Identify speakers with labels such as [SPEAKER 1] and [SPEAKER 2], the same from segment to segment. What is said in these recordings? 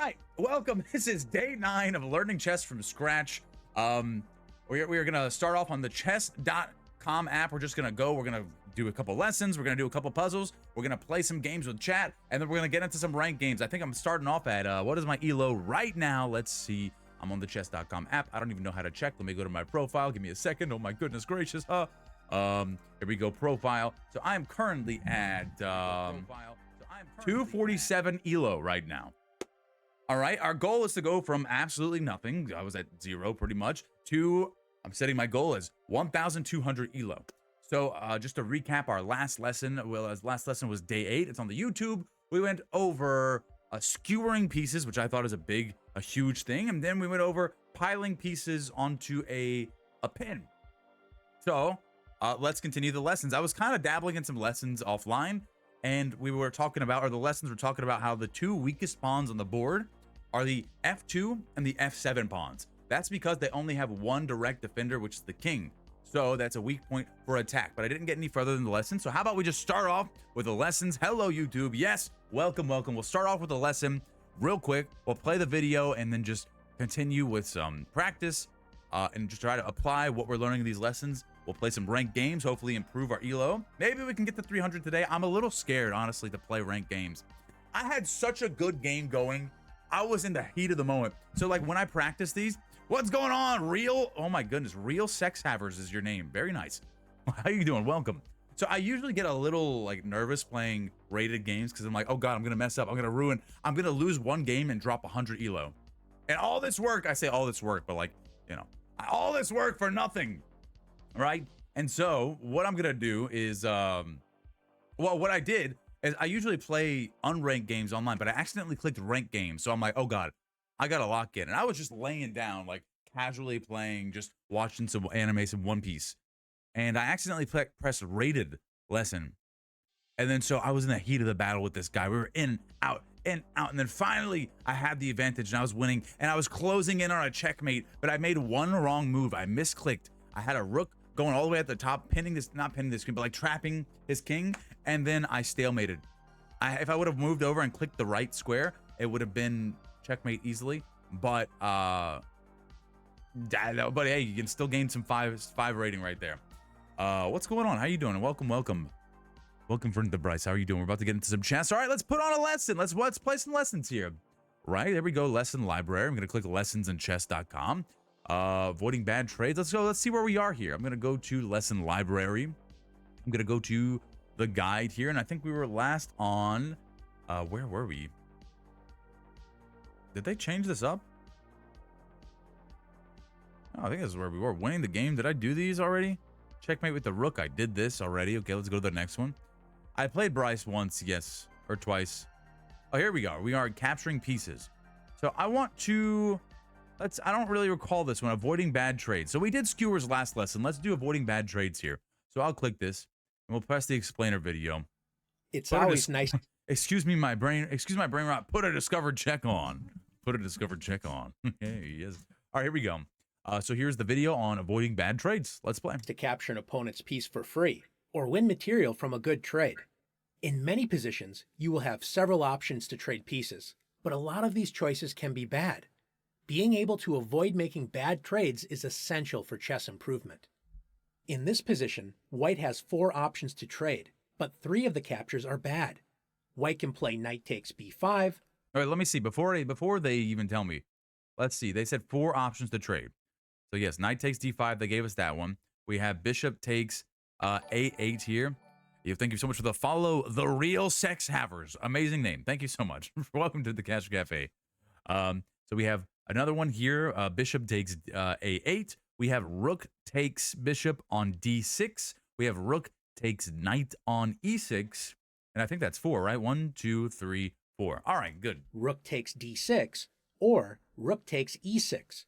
[SPEAKER 1] right, welcome. This is day 9 of learning chess from scratch. We're gonna start off on the chess.com app. We're gonna do a couple lessons. We're gonna do a couple puzzles. We're gonna play some games with chat, and then we're gonna get into some ranked games. I think I'm starting off at what is my elo right now? Let's see. I'm on the chess.com app. I don't even know how to check. Let me go to my profile. Give me a second. Oh my goodness gracious. Here we go, profile. So I'm currently at 247 elo right now. All right, our goal is to go from absolutely nothing, I was at 0 pretty much, to, I'm setting my goal as 1,200 elo. So just to recap our last lesson, last lesson was day 8. It's on the YouTube. We went over skewering pieces, which I thought is a huge thing. And then we went over piling pieces onto a pin. So let's continue the lessons. I was kind of dabbling in some lessons offline, and we were talking about, or the lessons were talking about how the two weakest pawns on the board are the f2 and the f7 pawns. That's because they only have one direct defender, which is the king. So that's a weak point for attack, but I didn't get any further than the lesson. So how about we just start off with the lessons? Hello, YouTube. Yes, welcome. We'll start off with the lesson real quick. We'll play the video and then just continue with some practice and just try to apply what we're learning in these lessons. We'll play some ranked games, hopefully improve our elo. Maybe we can get to 300 today. I'm a little scared, honestly, to play ranked games. I had such a good game going. I was in the heat of the moment. So like when I practice these, what's going on? Oh my goodness, Real Sex Havers is your name. Very nice. How you doing? Welcome. So I usually get a little like nervous playing rated games because I'm like, oh God, I'm gonna mess up. I'm gonna lose one game and drop 100 elo. And all this work, I say all this work, but like, you know, all this work for nothing. Right? And so what I'm gonna do is what I did is I usually play unranked games online, but I accidentally clicked ranked games. So I'm like, oh God, I gotta lock in. And I was just laying down, like casually playing, just watching some anime, some One Piece. And I accidentally pressed rated lesson. And then so I was in the heat of the battle with this guy. We were in, out, and then finally I had the advantage and I was winning and I was closing in on a checkmate, but I made one wrong move. I misclicked. I had a rook going all the way at the top, not pinning this queen, but like trapping his king, and then I stalemated. If I would have moved over and clicked the right square, it would have been checkmate easily. But hey, you can still gain some five rating right there. What's going on? How you doing? Welcome friend to Bryce. How are you doing? We're about to get into some chess. All right, let's put on a lesson. Let's play some lessons here. Right, there we go. Lesson library. I'm gonna click lessons in chess.com. Avoiding bad trades. Let's go. Let's see where we are here. I'm gonna go to lesson library. I'm gonna go to the guide here, and I think we were last on where were we? Did they change this up? Oh, I think this is where we were. Winning the game. Did I do these already? Checkmate with the rook. I did this already. Okay, let's go to the next one. I played Bryce once, yes, or twice. Oh, here we go. We are capturing pieces. So I want to I don't really recall this one. Avoiding bad trades. So we did skewers last lesson. Let's do avoiding bad trades here. So I'll click this and we'll press the explainer video.
[SPEAKER 2] It's always nice.
[SPEAKER 1] Excuse my brain rot. Put a discovered check on. Put a discovered check on. Hey, yes. All right, here we go. So here's the video on avoiding bad trades. Let's play.
[SPEAKER 2] To capture an opponent's piece for free or win material from a good trade. In many positions, you will have several options to trade pieces, but a lot of these choices can be bad. Being able to avoid making bad trades is essential for chess improvement. In this position, White has 4 options to trade, but 3 of the captures are bad. White can play knight takes b5.
[SPEAKER 1] All right, let me see. Before they even tell me, let's see. They said 4 options to trade. So yes, knight takes d5. They gave us that one. We have bishop takes a8 here. Thank you so much for the follow. The Real Sex Havers. Amazing name. Thank you so much. Welcome to the Cash Cafe. So we have another one here. Bishop takes a8. We have rook takes bishop on d6. We have rook takes knight on e6. And I think that's 4, right? 1, 2, 3, 4. All right, good.
[SPEAKER 2] Rook takes d6 or rook takes e6.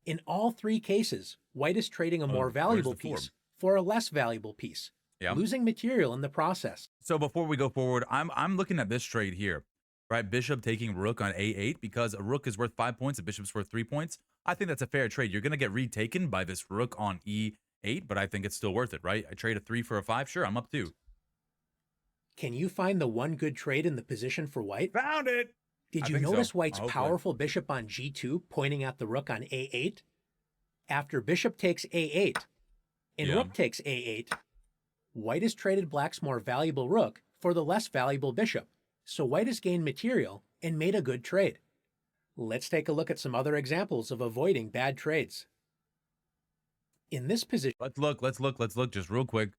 [SPEAKER 2] In all 3 cases, White is trading a more valuable piece for a less valuable piece, losing material in the process.
[SPEAKER 1] So before we go forward, I'm looking at this trade here, right? Bishop taking rook on a8 because a rook is worth 5 points, a bishop's worth 3 points. I think that's a fair trade. You're going to get retaken by this rook on e8, but I think it's still worth it, right? I trade a 3 for a 5. Sure, I'm up 2.
[SPEAKER 2] Can you find the one good trade in the position for White?
[SPEAKER 1] Found it.
[SPEAKER 2] Did
[SPEAKER 1] I
[SPEAKER 2] you
[SPEAKER 1] think so.
[SPEAKER 2] notice white's
[SPEAKER 1] Hopefully.
[SPEAKER 2] powerful bishop on g2 pointing at the rook on a8? After bishop takes a8 and
[SPEAKER 1] Yeah.
[SPEAKER 2] rook takes a8, white has traded black's more valuable rook for the less valuable bishop, so white has gained material and made a good trade. Let's take a look at some other examples of avoiding bad trades. In this position,
[SPEAKER 1] Let's look just real quick.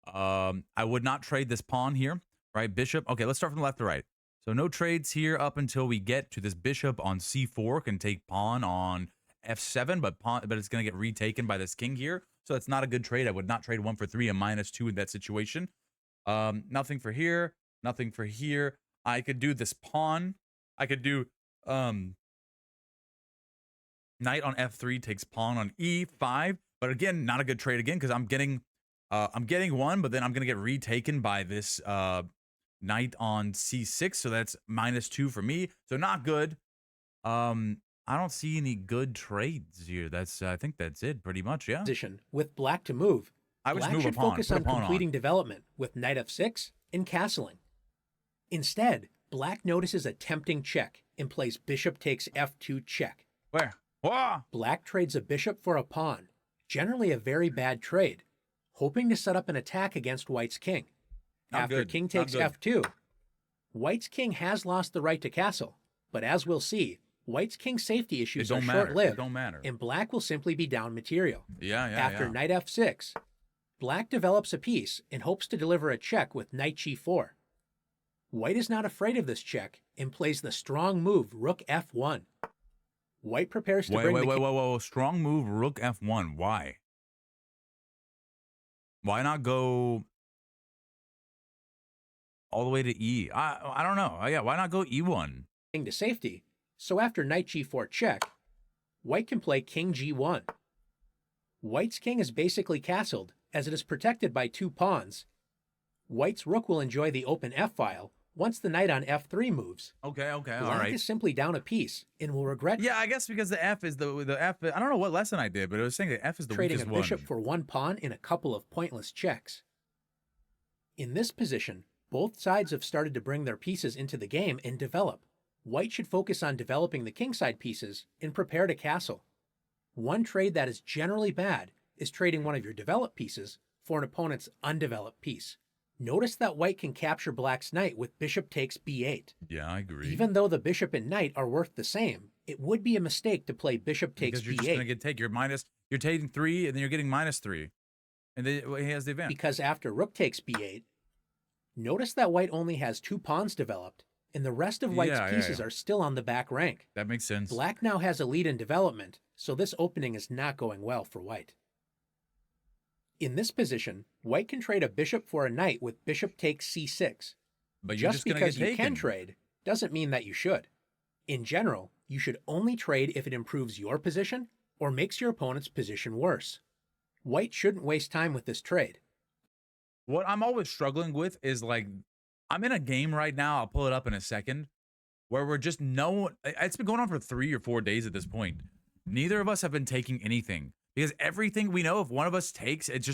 [SPEAKER 1] I would not trade this pawn here, right? Bishop. Okay, let's start from the left to right. So no trades here up until we get to this bishop on c4 can take pawn on f7, but it's going to get retaken by this king here. So it's not a good trade. I would not trade 1 for 3 and -2 in that situation. Nothing for here, nothing for here. I could do this pawn. I could do knight on f3 takes pawn on e5, but again, not a good trade again because I'm getting one, but then I'm gonna get retaken by this knight on c6, so that's -2 for me. So not good. I don't see any good trades here. I think that's it pretty much. Yeah.
[SPEAKER 2] with black to move,
[SPEAKER 1] I would just
[SPEAKER 2] black
[SPEAKER 1] move a
[SPEAKER 2] should
[SPEAKER 1] pawn.
[SPEAKER 2] focus
[SPEAKER 1] Put a
[SPEAKER 2] on
[SPEAKER 1] pawn
[SPEAKER 2] completing development with knight f6 and castling. Instead, black notices a tempting check and plays bishop takes f2 check.
[SPEAKER 1] Where? Whoa!
[SPEAKER 2] Black trades a bishop for a pawn, generally a very bad trade, hoping to set up an attack against white's king.
[SPEAKER 1] Not
[SPEAKER 2] After
[SPEAKER 1] good.
[SPEAKER 2] king
[SPEAKER 1] Not
[SPEAKER 2] takes
[SPEAKER 1] good.
[SPEAKER 2] f2, white's king has lost the right to castle, but as we'll see, white's king safety
[SPEAKER 1] It
[SPEAKER 2] issues are
[SPEAKER 1] don't matter. It
[SPEAKER 2] short-lived,
[SPEAKER 1] don't matter.
[SPEAKER 2] and black will simply be down material.
[SPEAKER 1] Yeah.
[SPEAKER 2] After knight f6, black develops a piece and hopes to deliver a check with knight g4. White is not afraid of this check and plays the strong move rook f1. White prepares to bring the king.
[SPEAKER 1] Whoa. Strong move, rook f1. Why? Why not go all the way to e? I don't know. Yeah, why not go e1?
[SPEAKER 2] To safety, so after knight g4 check, white can play king g1. White's king is basically castled, as it is protected by 2 pawns. White's rook will enjoy the open f-file once the knight on f3 moves.
[SPEAKER 1] Okay, all
[SPEAKER 2] Black
[SPEAKER 1] right.
[SPEAKER 2] is simply down a piece and will regret
[SPEAKER 1] Yeah, I guess because the f is the f. I don't know what lesson I did, but it was saying the f is the
[SPEAKER 2] trading a
[SPEAKER 1] weakest one.
[SPEAKER 2] bishop for 1 pawn in a couple of pointless checks. In this position, both sides have started to bring their pieces into the game and develop. White should focus on developing the kingside pieces and prepare to castle. One trade that is generally bad is trading one of your developed pieces for an opponent's undeveloped piece. Notice that white can capture black's knight with bishop takes b8.
[SPEAKER 1] Yeah, I agree.
[SPEAKER 2] Even though the bishop and knight are worth the same, it would be a mistake to play bishop takes
[SPEAKER 1] because you're
[SPEAKER 2] b8.
[SPEAKER 1] just gonna get take. You're taking 3, and then you're getting -3, and then he has the advantage.
[SPEAKER 2] Because after rook takes b8, notice that white only has 2 pawns developed, and the rest of white's pieces are still on the back rank.
[SPEAKER 1] That makes sense.
[SPEAKER 2] Black now has a lead in development, so this opening is not going well for white. In this position, white can trade a bishop for a knight with bishop takes c6.
[SPEAKER 1] But you're
[SPEAKER 2] Just
[SPEAKER 1] just gonna
[SPEAKER 2] because
[SPEAKER 1] get
[SPEAKER 2] you
[SPEAKER 1] taken.
[SPEAKER 2] can trade doesn't mean that you should. In general, you should only trade if it improves your position or makes your opponent's position worse. White shouldn't waste time with this trade.
[SPEAKER 1] What I'm always struggling with is like, I'm in a game right now. I'll pull it up in a second, where we're just it's been going on for 3 or 4 days at this point. Neither of us have been taking anything because everything we know, if one of us takes, it's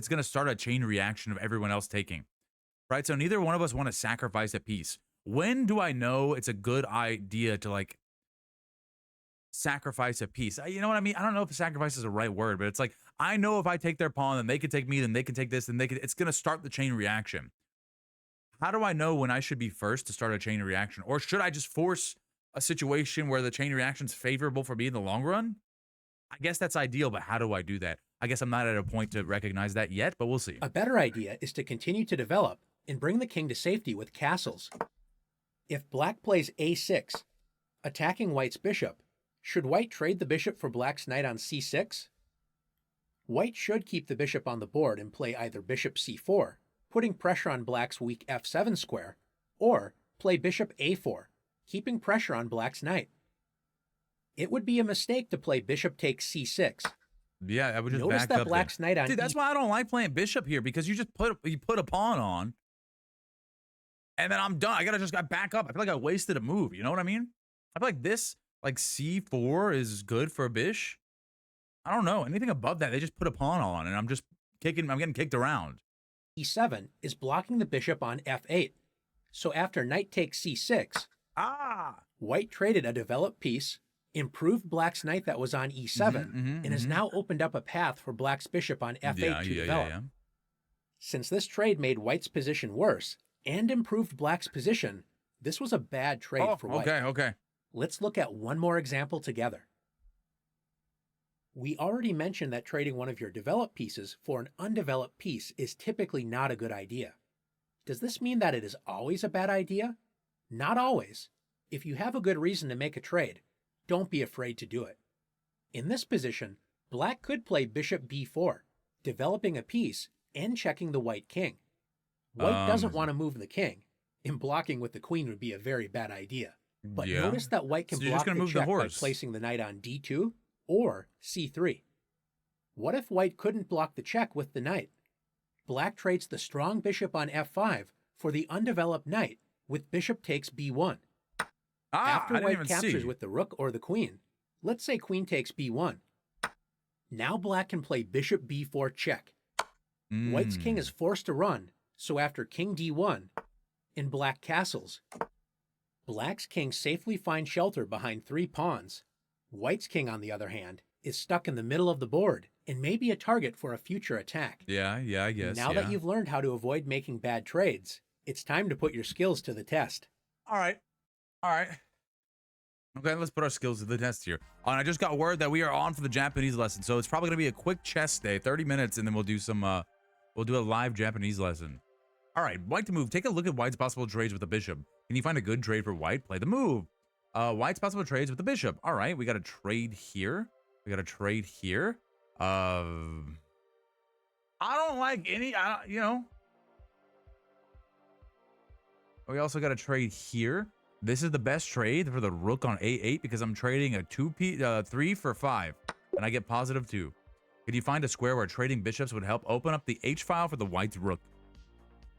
[SPEAKER 1] going to start a chain reaction of everyone else taking, right? So neither one of us want to sacrifice a piece. When do I know it's a good idea to like sacrifice a piece? You know what I mean? I don't know if sacrifice is the right word, but it's like, I know if I take their pawn, then they could take me, then they can take this, and it's going to start the chain reaction. How do I know when I should be first to start a chain reaction? Or should I just force a situation where the chain reaction is favorable for me in the long run? I guess that's ideal, but how do I do that? I guess I'm not at a point to recognize that yet, but we'll see.
[SPEAKER 2] A better idea is to continue to develop and bring the king to safety with castles. If black plays a6, attacking white's bishop, should white trade the bishop for black's knight on c6? White should keep the bishop on the board and play either bishop c4, putting pressure on black's weak f7 square, or play bishop a4, keeping pressure on black's knight. It would be a mistake to play bishop takes c6.
[SPEAKER 1] Yeah, I would just
[SPEAKER 2] Notice
[SPEAKER 1] back
[SPEAKER 2] that
[SPEAKER 1] up
[SPEAKER 2] black's
[SPEAKER 1] there.
[SPEAKER 2] knight on
[SPEAKER 1] Dude, that's why I don't like playing bishop here, because you just put a pawn on, and then I'm done. I gotta back up. I feel like I wasted a move. You know what I mean? I feel like this, like c4 is good for a bish. I don't know. Anything above that, they just put a pawn on, and I'm getting kicked around.
[SPEAKER 2] e7 is blocking the bishop on f8. So after knight takes c6,
[SPEAKER 1] Ah.
[SPEAKER 2] White traded a developed piece, improved black's knight that was on e7, and has now opened up a path for black's bishop on f8 to develop. Since this trade made white's position worse and improved black's position, this was a bad trade for white.
[SPEAKER 1] Okay.
[SPEAKER 2] Let's look at one more example together. We already mentioned that trading one of your developed pieces for an undeveloped piece is typically not a good idea. Does this mean that it is always a bad idea? Not always. If you have a good reason to make a trade, don't be afraid to do it. In this position, black could play bishop b4, developing a piece and checking the white king. White doesn't want to move the king, and blocking with the queen would be a very bad idea. But notice that white can block the check by placing the knight on d2 or c3. What if white couldn't block the check with the knight? Black trades the strong bishop on f5 for the undeveloped knight with bishop takes b1. After white captures with the rook or the queen, let's say queen takes b1. Now black can play bishop b4 check. White's king is forced to run, so after king d1, and black castles, black's king safely finds shelter behind 3 pawns. White's king, on the other hand, is stuck in the middle of the board and may be a target for a future attack.
[SPEAKER 1] Yeah, I guess.
[SPEAKER 2] Now that you've learned how to avoid making bad trades, it's time to put your skills to the test.
[SPEAKER 1] All right. Okay, let's put our skills to the test here. And I just got word that we are on for the Japanese lesson, so it's probably gonna be a quick chess day, 30 minutes, and then we'll do some. We'll do a live Japanese lesson. All right, white to move. Take a look at white's possible trades with the bishop. Can you find a good trade for white? Play the move. White's possible trades with the bishop. All right, we got a trade here. I don't like any. We also got a trade here. This is the best trade for the rook on a8 because I'm trading a 3 for 5, and I get +2. Could you find a square where trading bishops would help open up the h-file for the white's rook?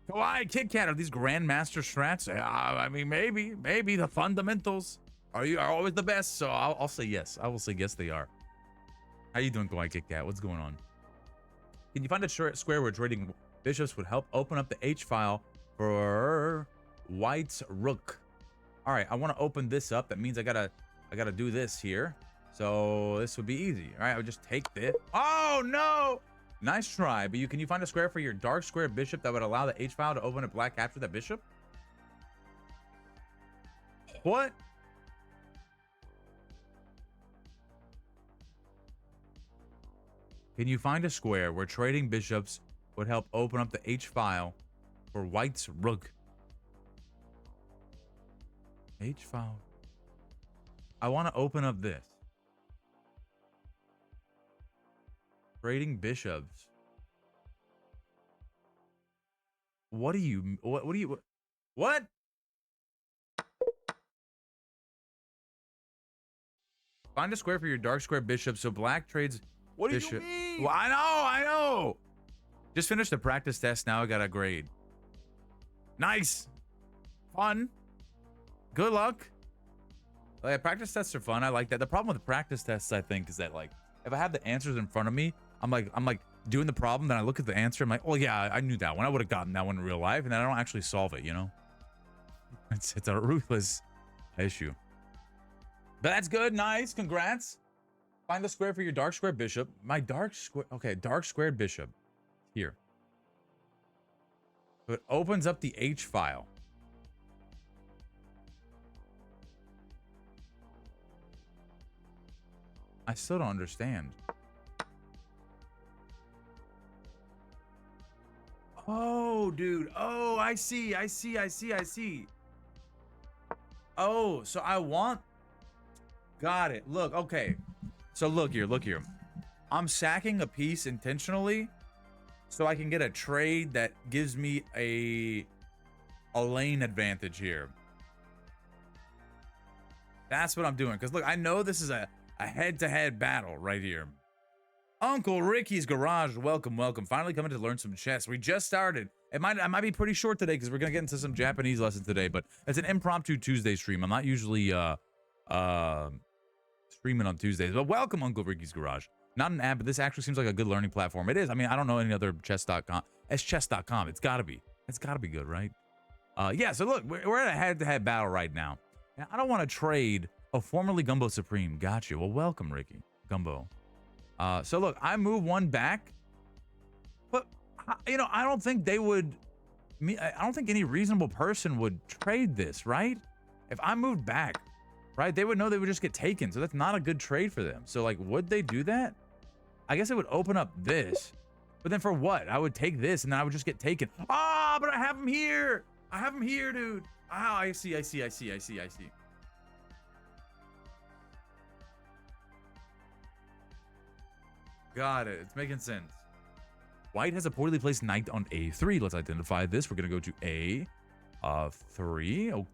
[SPEAKER 1] Kawaii, Kit Kat, are these grandmaster strats? I mean, maybe the fundamentals are always the best. So I'll say yes. I will say yes, they are. How you doing, Kawaii, Kit Kat? What's going on? Can you find a square where trading bishops would help open up the h-file for white's rook? All right, I want to open this up. That means I gotta do this here. So this would be easy. All right, I would just take this. Oh no! Nice try, but can you find a square for your dark square bishop that would allow the h-file to open if black capture that bishop? What? Can you find a square where trading bishops would help open up the h-file for white's rook? H-file. I want to open up this. Trading bishops. What? Find a square for your dark square bishop so black trades bishop. What do you mean? Well, I know. Just finished the practice test. Now I got a grade. Nice. Fun. Good luck. Like, practice tests are fun. I like that. The problem with the practice tests, I think, is that like if I have the answers in front of me, I'm like doing the problem, then I look at the answer, I'm like, oh yeah, I knew that one. I would have gotten that one in real life, and then I don't actually solve it, you know? It's a ruthless issue. But that's good. Nice. Congrats. Find the square for your dark square bishop. My dark square. Okay, dark squared bishop. Here. So it opens up the H file. I still don't understand. Oh, dude. Oh, I see. Oh, so I want... Got it. Look, okay. So look here. I'm sacking a piece intentionally so I can get a trade that gives me a lane advantage here. That's what I'm doing. Because look, I know this is a head-to-head battle right here. Uncle Ricky's Garage, welcome. Finally coming to learn some chess. We just started. I might be pretty short today because we're gonna get into some Japanese lessons today, but it's an impromptu Tuesday stream. I'm not usually streaming on Tuesdays, but welcome, Uncle Ricky's Garage. Not an app, but this actually seems like a good learning platform. It is. I mean, I don't know any other chess.com. It's chess.com. It's gotta be good, right? Yeah. So look, we're at a head-to-head battle right now. And I don't want to trade. Oh, formerly Gumbo Supreme. Got you. Well, welcome, Ricky. Gumbo. So look, I move one back. But, you know, I don't think they would... I don't think any reasonable person would trade this, right? If I moved back, right, they would know they would just get taken. So that's not a good trade for them. So, like, would they do that? I guess it would open up this. But then for what? I would take this and then I would just get taken. Ah, but I have him here. I have him here, dude. Ah, I see. Got it. It's making sense. White has a poorly placed knight on A3. Let's identify this. We're going to go to A3. Okay.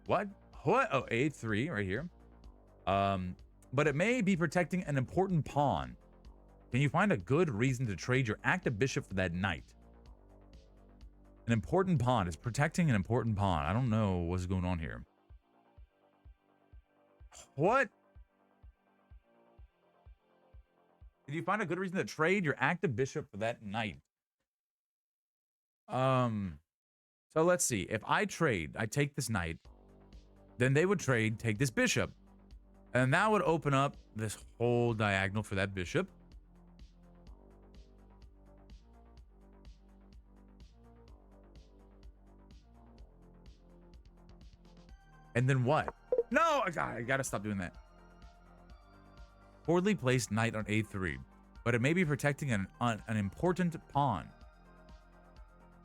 [SPEAKER 1] What? Oh, A3 right here. But it may be protecting an important pawn. Can you find a good reason to trade your active bishop for that knight? An important pawn. It's protecting an important pawn. I don't know what's going on here. What? Did you find a good reason to trade your active bishop for that knight? So let's see. If I trade, I take this knight, then they would trade, take this bishop. And that would open up this whole diagonal for that bishop. And then what? No, I gotta stop doing that. Poorly placed knight on A3, but it may be protecting an important pawn.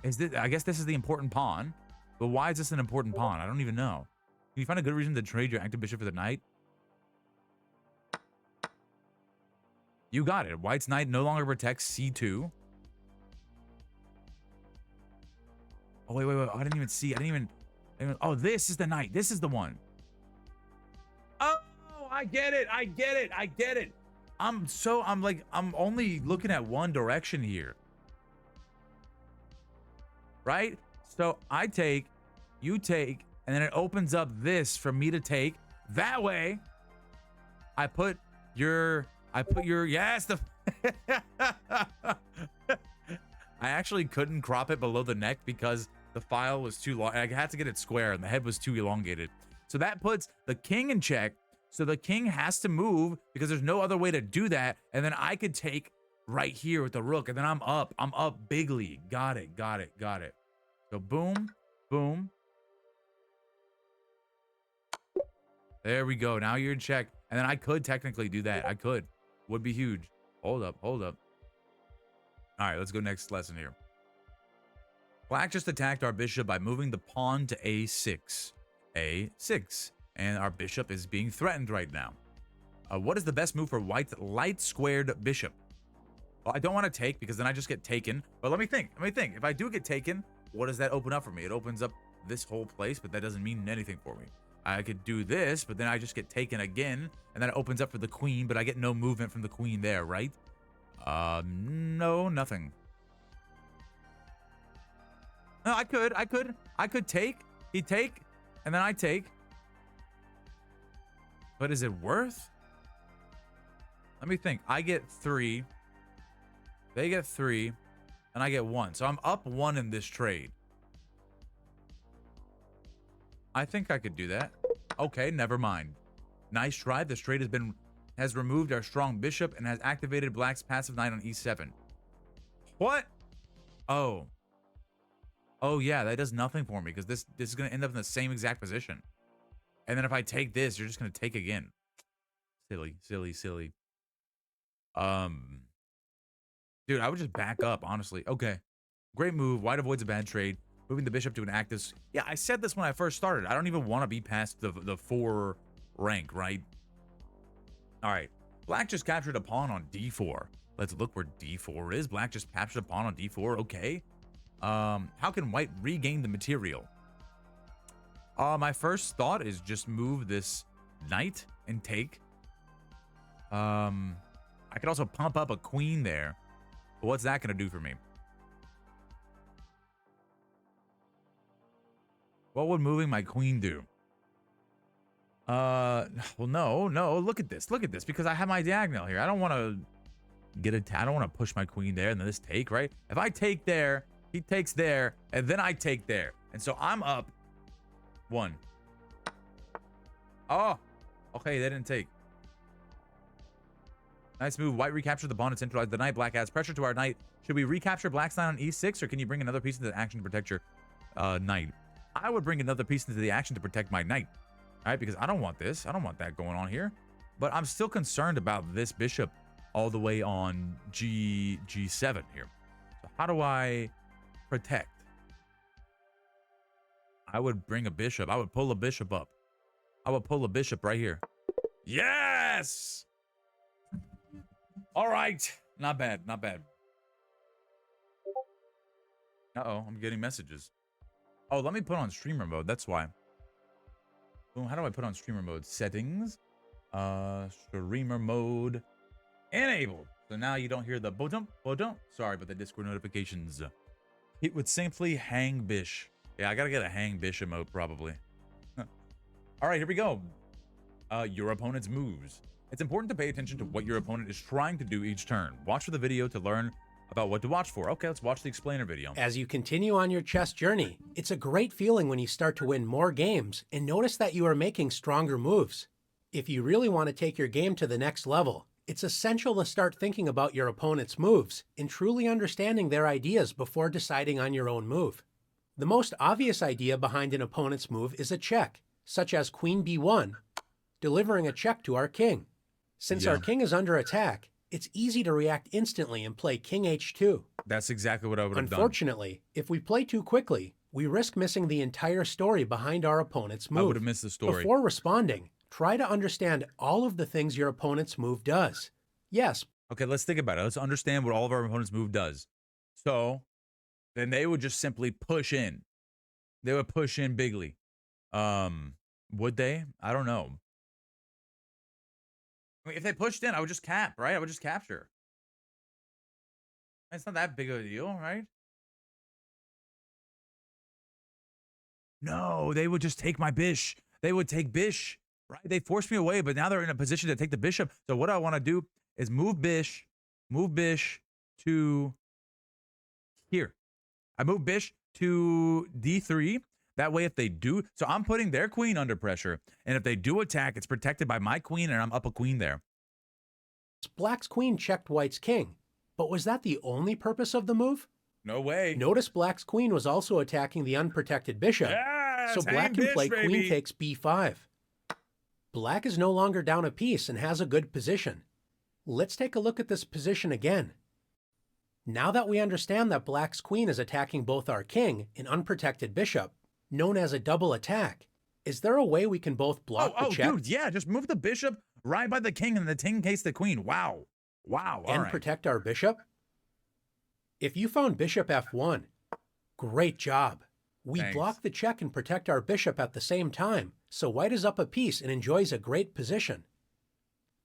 [SPEAKER 1] Is this? I guess this is the important pawn, but why is this an important pawn? I don't even know. Can you find a good reason to trade your active bishop for the knight? You got it. White's knight no longer protects C2. Oh, wait. Oh, I didn't even see. I didn't even... Oh, this is the knight. This is the one. Oh, I get it. I'm only looking at one direction here. Right? So I take, you take, and then it opens up this for me to take. That way, I put your, yes, I actually couldn't crop it below the neck because the file was too long. I had to get it square and the head was too elongated. So that puts the king in check. So the king has to move because there's no other way to do that. And then I could take right here with the rook and then I'm up bigly. Got it. So boom, boom. There we go. Now you're in check. And then I could technically do that. I could. Would be huge. Hold up. All right, let's go next lesson here. Black just attacked our bishop by moving the pawn to A6. A6. And our bishop is being threatened right now. What is the best move for White's light squared bishop? Well, I don't want to take because then I just get taken. But let me think. If I do get taken, what does that open up for me? It opens up this whole place, but that doesn't mean anything for me. I could do this, but then I just get taken again, and then it opens up for the queen, but I get no movement from the queen there, right? No, nothing. No, I could take, he'd take, and then I take. But is it worth? Let me think. I get 3. They get 3, and I get 1. So I'm up 1 in this trade. I think I could do that. Okay, never mind. Nice try. This trade has removed our strong bishop and has activated Black's passive knight on E7. What? Oh. Oh yeah, that does nothing for me because this is gonna end up in the same exact position. And then if I take this, you're just gonna take again. Silly. Dude, I would just back up, honestly. Okay. Great move. White avoids a bad trade. Moving the bishop to an active... Yeah, I said this when I first started. I don't even want to be past the 4 rank, right? All right. Black just captured a pawn on D4. Let's look where D4 is. Black just captured a pawn on D4. Okay. How can White regain the material? My first thought is just move this knight and take. I could also pump up a queen there. But what's that going to do for me? What would moving my queen do? Well, no. Look at this, because I have my diagonal here. I don't want to I don't want to push my queen there and then this take, right? If I take there, he takes there, and then I take there. And so I'm up 1. Oh, okay, they didn't take. Nice move. White recaptured the pawn and centralized the knight. Black adds pressure to our knight. Should we recapture black's knight on e6, or can you bring another piece into the action to protect your knight? I would bring another piece into the action to protect my knight. All right, because I don't want this. I don't want that going on here. But I'm still concerned about this bishop all the way on G7 here. So how do I protect? I would bring a bishop. I would pull a bishop up. I would pull a bishop right here. Yes! All right. Not bad. Not bad. Uh-oh. I'm getting messages. Oh, let me put on streamer mode. That's why. Boom. How do I put on streamer mode? Settings. Streamer mode. Enabled. So now you don't hear the bodump. Sorry about the Discord notifications. It would simply hang bish. Yeah, I gotta get a hang bish emote probably. All right, here we go. Your opponent's moves. It's important to pay attention to what your opponent is trying to do each turn. Watch for the video to learn about what to watch for. Okay, let's watch the explainer video.
[SPEAKER 2] As you continue on your chess journey, it's a great feeling when you start to win more games and notice that you are making stronger moves. If you really want to take your game to the next level, it's essential to start thinking about your opponent's moves and truly understanding their ideas before deciding on your own move. The most obvious idea behind an opponent's move is a check, such as Queen B1, delivering a check to our king. Since our king is under attack, it's easy to react instantly and play King H2.
[SPEAKER 1] That's exactly what I would have done.
[SPEAKER 2] Unfortunately, if we play too quickly, we risk missing the entire story behind our opponent's move.
[SPEAKER 1] I would have missed the story.
[SPEAKER 2] Before responding, try to understand all of the things your opponent's move does. Yes.
[SPEAKER 1] Okay, let's think about it. Let's understand what all of our opponent's move does. So then they would just simply push in. They would push in bigly. Would they? I don't know. I mean, if they pushed in, I would just cap, right? I would just capture. It's not that big of a deal, right? No, they would just take my bish. They would take bish, right? They forced me away, but now they're in a position to take the bishop. So what I want to do is move bish to here. I move bish to D3. That way, if they do, so I'm putting their queen under pressure. And if they do attack, it's protected by my queen, and I'm up a queen there.
[SPEAKER 2] Black's queen checked White's king. But was that the only purpose of the move?
[SPEAKER 1] No way.
[SPEAKER 2] Notice Black's queen was also attacking the unprotected bishop.
[SPEAKER 1] Yes,
[SPEAKER 2] so Black can play
[SPEAKER 1] baby.
[SPEAKER 2] queen takes B5. Black is no longer down a piece and has a good position. Let's take a look at this position again. Now that we understand that Black's queen is attacking both our king and unprotected bishop, known as a double attack, is there a way we can both block the check?
[SPEAKER 1] Dude, yeah, just move the bishop right by the king and the king takes the queen. Wow. Wow. All
[SPEAKER 2] and
[SPEAKER 1] right.
[SPEAKER 2] protect our bishop? If you found bishop F1, great job. We
[SPEAKER 1] Thanks.
[SPEAKER 2] block the check and protect our bishop at the same time, so White is up a piece and enjoys a great position.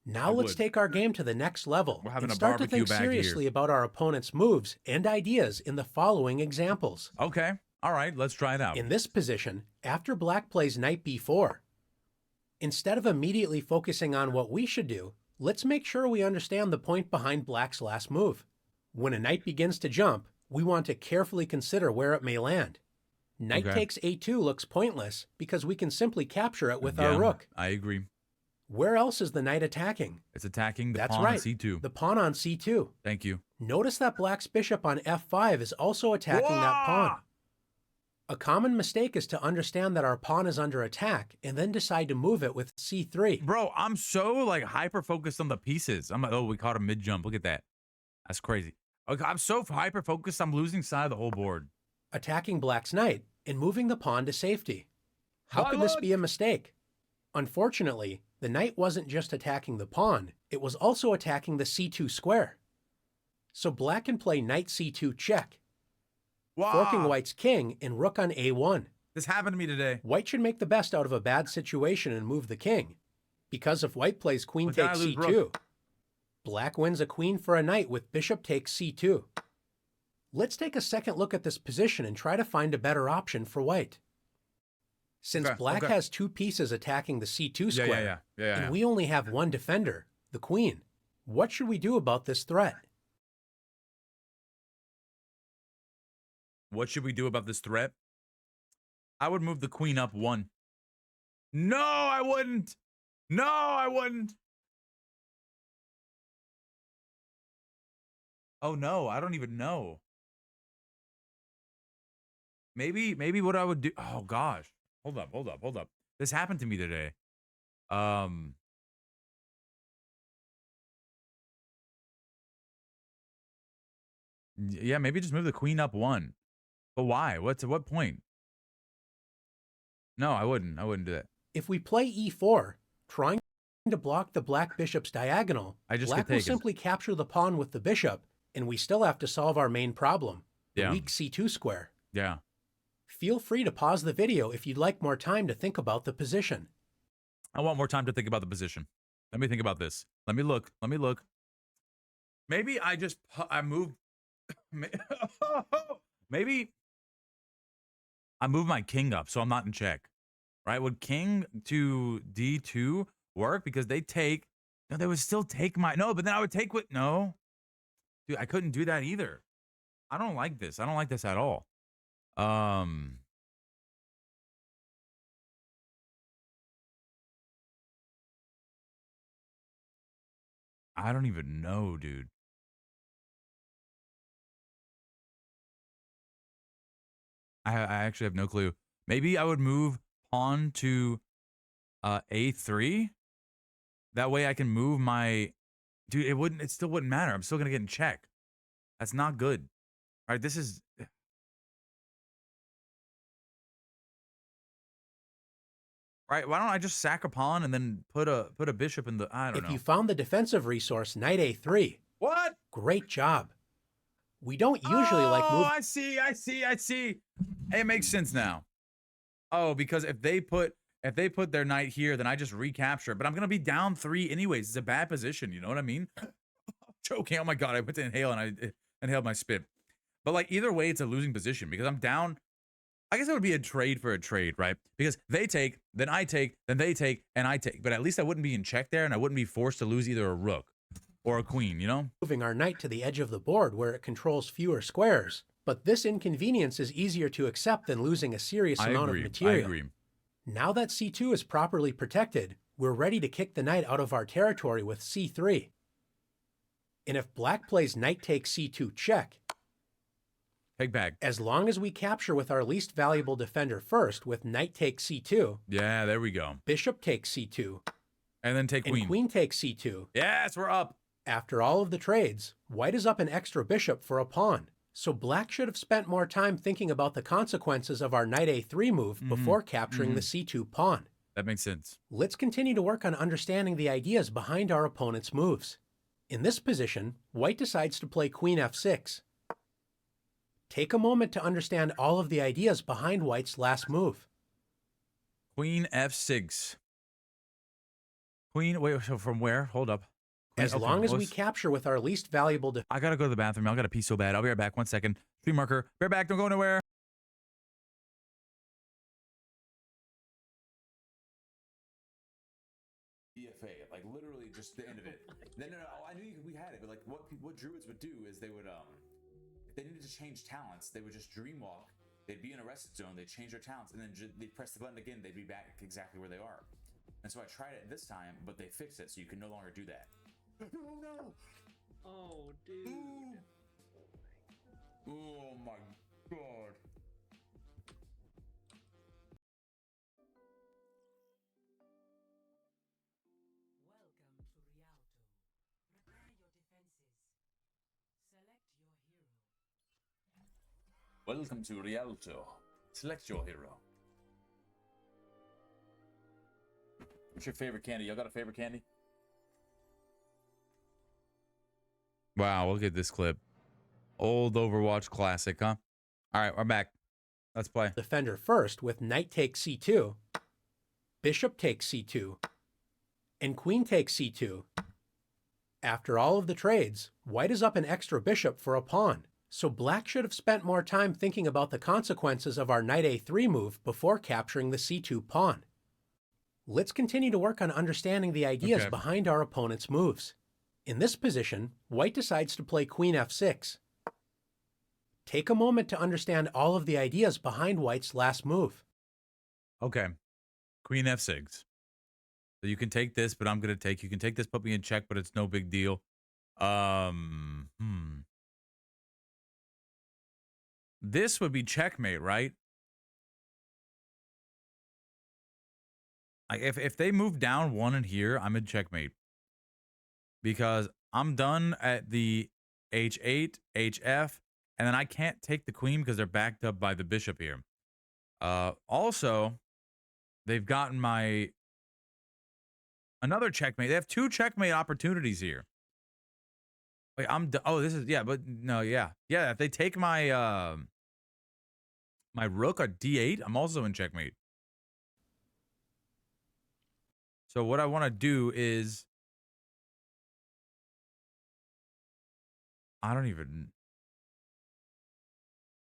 [SPEAKER 2] Now let's take our game to the next level
[SPEAKER 1] We're having
[SPEAKER 2] and
[SPEAKER 1] a
[SPEAKER 2] start to
[SPEAKER 1] barbecue
[SPEAKER 2] think
[SPEAKER 1] back
[SPEAKER 2] seriously
[SPEAKER 1] here.
[SPEAKER 2] about our opponent's moves and ideas in the following examples.
[SPEAKER 1] Okay. All right, let's try it out.
[SPEAKER 2] In this position, after Black plays knight b4, instead of immediately focusing on what we should do, let's make sure we understand the point behind Black's last move. When a knight begins to jump, we want to carefully consider where it may land. Knight takes a2 looks pointless because we can simply capture it with our rook.
[SPEAKER 1] I agree.
[SPEAKER 2] Where else is the knight attacking?
[SPEAKER 1] It's attacking the
[SPEAKER 2] That's
[SPEAKER 1] pawn
[SPEAKER 2] right,
[SPEAKER 1] on c2.
[SPEAKER 2] the pawn on c2.
[SPEAKER 1] Thank you.
[SPEAKER 2] Notice that Black's bishop on f5 is also attacking that pawn. A common mistake is to understand that our pawn is under attack and then decide to move it with c3.
[SPEAKER 1] Bro, I'm so like hyper focused on the pieces. I'm like, oh, we caught a mid jump. Look at that. That's crazy. Okay, I'm so hyper focused. I'm losing sight of the whole board.
[SPEAKER 2] Attacking Black's knight and moving the pawn to safety. How
[SPEAKER 1] My
[SPEAKER 2] could this
[SPEAKER 1] lord.
[SPEAKER 2] be a mistake? Unfortunately, the knight wasn't just attacking the pawn, it was also attacking the c2 square. So Black can play knight c2 check, forking White's king and rook on a1.
[SPEAKER 1] This happened to me today.
[SPEAKER 2] White should make the best out of a bad situation and move the king. Because if White plays queen
[SPEAKER 1] But then
[SPEAKER 2] takes
[SPEAKER 1] I lose
[SPEAKER 2] c2,
[SPEAKER 1] rook.
[SPEAKER 2] Black wins a queen for a knight with bishop takes c2. Let's take a second look at this position and try to find a better option for White. Since Black has two pieces attacking the c2 square, and we only have one defender, the queen, what should we do about this threat?
[SPEAKER 1] What should we do about this threat? I would move the queen up one. No, I wouldn't. No, I wouldn't. Oh no, I don't even know. Maybe what I would do. Oh gosh. Hold up. This happened to me today. Um, yeah, maybe just move the queen up one. But why? What's at what point? No, I wouldn't. I wouldn't do that.
[SPEAKER 2] If we play e4, trying to block the black bishop's diagonal,
[SPEAKER 1] I just get
[SPEAKER 2] black will
[SPEAKER 1] taken.
[SPEAKER 2] simply capture the pawn with the bishop, and we still have to solve our main problem, the
[SPEAKER 1] Yeah.
[SPEAKER 2] weak c2 square.
[SPEAKER 1] Yeah.
[SPEAKER 2] Feel free to pause the video if you'd like more time to think about the position.
[SPEAKER 1] I want more time to think about the position. Let me think about this. Let me look. Let me look. Maybe I moved. Maybe I moved my king up so I'm not in check. Right? Would king to d2 work? Because they take. No, they would still take my. No, but then I would take what? No. Dude, I couldn't do that either. I don't like this. I don't like this at all. I don't even know, dude. I actually have no clue. Maybe I would move pawn to a3. That way I can move my dude. It still wouldn't matter. I'm still gonna get in check. That's not good. All right, this is right. Why don't I just sack a pawn and then put a bishop in the I don't
[SPEAKER 2] If
[SPEAKER 1] know.
[SPEAKER 2] you found the defensive resource, knight a3,
[SPEAKER 1] What?
[SPEAKER 2] great job. We don't usually like
[SPEAKER 1] Oh,
[SPEAKER 2] moving.
[SPEAKER 1] I see. It makes sense now. Oh, because if they put their knight here, then I just recapture it. But I'm gonna be down 3 anyways. It's a bad position. You know what I mean? I'm choking. Oh my god! I went to inhale and I inhaled my spit. But like either way, it's a losing position because I'm down. I guess it would be a trade for a trade, right? Because they take, then I take, then they take, and I take. But at least I wouldn't be in check there, and I wouldn't be forced to lose either a rook or a queen. You know?
[SPEAKER 2] Moving our knight to the edge of the board where it controls fewer squares, but this inconvenience is easier to accept than losing a serious amount of
[SPEAKER 1] I
[SPEAKER 2] material.
[SPEAKER 1] agree.
[SPEAKER 2] Now that c2 is properly protected, we're ready to kick the knight out of our territory with c3. And if black plays knight takes c2 check,
[SPEAKER 1] Take back.
[SPEAKER 2] as long as we capture with our least valuable defender first with knight takes c2,
[SPEAKER 1] Yeah, there we go.
[SPEAKER 2] bishop takes c2,
[SPEAKER 1] And then take
[SPEAKER 2] and
[SPEAKER 1] queen.
[SPEAKER 2] queen takes c2,
[SPEAKER 1] Yes, we're up.
[SPEAKER 2] after all of the trades, white is up an extra bishop for a pawn. So black should have spent more time thinking about the consequences of our knight a3 move before capturing the c2 pawn.
[SPEAKER 1] That makes sense.
[SPEAKER 2] Let's continue to work on understanding the ideas behind our opponent's moves. In this position, white decides to play queen f6. Take a moment to understand all of the ideas behind white's last move.
[SPEAKER 1] Queen f6. Queen, wait, so from where? Hold up. Queen,
[SPEAKER 2] As
[SPEAKER 1] okay,
[SPEAKER 2] long as we
[SPEAKER 1] let's-
[SPEAKER 2] capture with our least valuable
[SPEAKER 1] I gotta go to the bathroom. I gotta pee so bad. I'll be right back. 1 second. Stream marker. Be right back. Don't go anywhere. BFA, like literally just the end of it. No, I knew we had it, but like what druids would do is they would if they needed to change talents, they would just dream walk. They'd be in a rested zone. They'd change their talents, and then they'd press the button again. They'd be back exactly where they are. And so I tried it this time, but they fixed it, so you can no longer do that. No.
[SPEAKER 3] Oh, dude.
[SPEAKER 1] Oh my god.
[SPEAKER 4] Welcome to Rialto. Select your hero.
[SPEAKER 1] Welcome to Rialto. Select your hero. What's your favorite candy? Y'all got a favorite candy? Wow, look at this clip. Old Overwatch classic, huh? All right, we're back. Let's play.
[SPEAKER 2] defender first with knight takes c2, bishop takes c2, and queen takes c2. After all of the trades, white is up an extra bishop for a pawn, so black should have spent more time thinking about the consequences of our knight a3 move before capturing the c2 pawn. Let's continue to work on understanding the ideas
[SPEAKER 1] Okay.
[SPEAKER 2] behind our opponent's moves. In this position, white decides to play queen f6. Take a moment to understand all of the ideas behind white's last move.
[SPEAKER 1] Okay. Queen f6. So you can take this, but I'm gonna take. You can take this, put me in check, but it's no big deal. This would be checkmate, right? Like if they move down one in here, I'm in checkmate. Because I'm done at the h8, hf, and then I can't take the queen because they're backed up by the bishop here. Also, they've gotten my another checkmate. They have 2 checkmate opportunities here. Wait, oh, this is but no, yeah. If they take my my rook at d8, I'm also in checkmate. So what I want to do is I don't even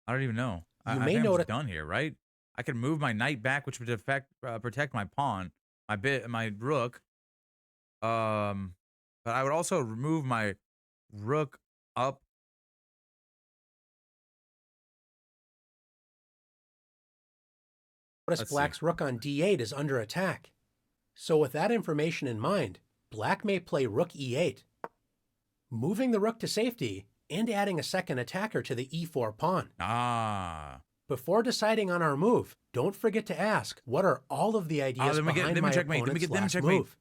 [SPEAKER 1] know.
[SPEAKER 2] You
[SPEAKER 1] I
[SPEAKER 2] may
[SPEAKER 1] think I'm
[SPEAKER 2] notice
[SPEAKER 1] just done here, right? I can move my knight back, which would protect my pawn, my rook. But I would also remove my rook up. Let's
[SPEAKER 2] Black's rook on d8 is under attack. So with that information in mind, Black may play rook e8, moving the rook to safety and adding a second attacker to the e4 pawn. Before deciding on our move, don't forget to ask, what are all of the ideas behind my opponent's last move?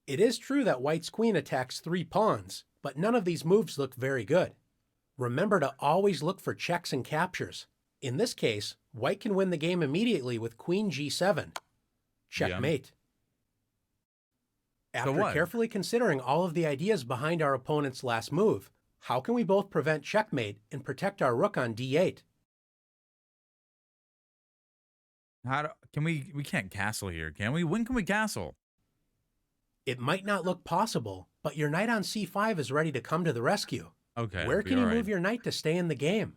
[SPEAKER 2] It is true that White's queen attacks 3 pawns, but none of these moves look very good. Remember to always look for checks and captures. In this case, White can win the game immediately with queen g7. Checkmate. After carefully considering all of the ideas behind our opponent's last move, how can we both prevent checkmate and protect our rook on d8?
[SPEAKER 1] We can't castle here, can we? When can we castle?
[SPEAKER 2] It might not look possible, but your knight on c5 is ready to come to the rescue.
[SPEAKER 1] Okay.
[SPEAKER 2] Where can you move your knight to stay in the game?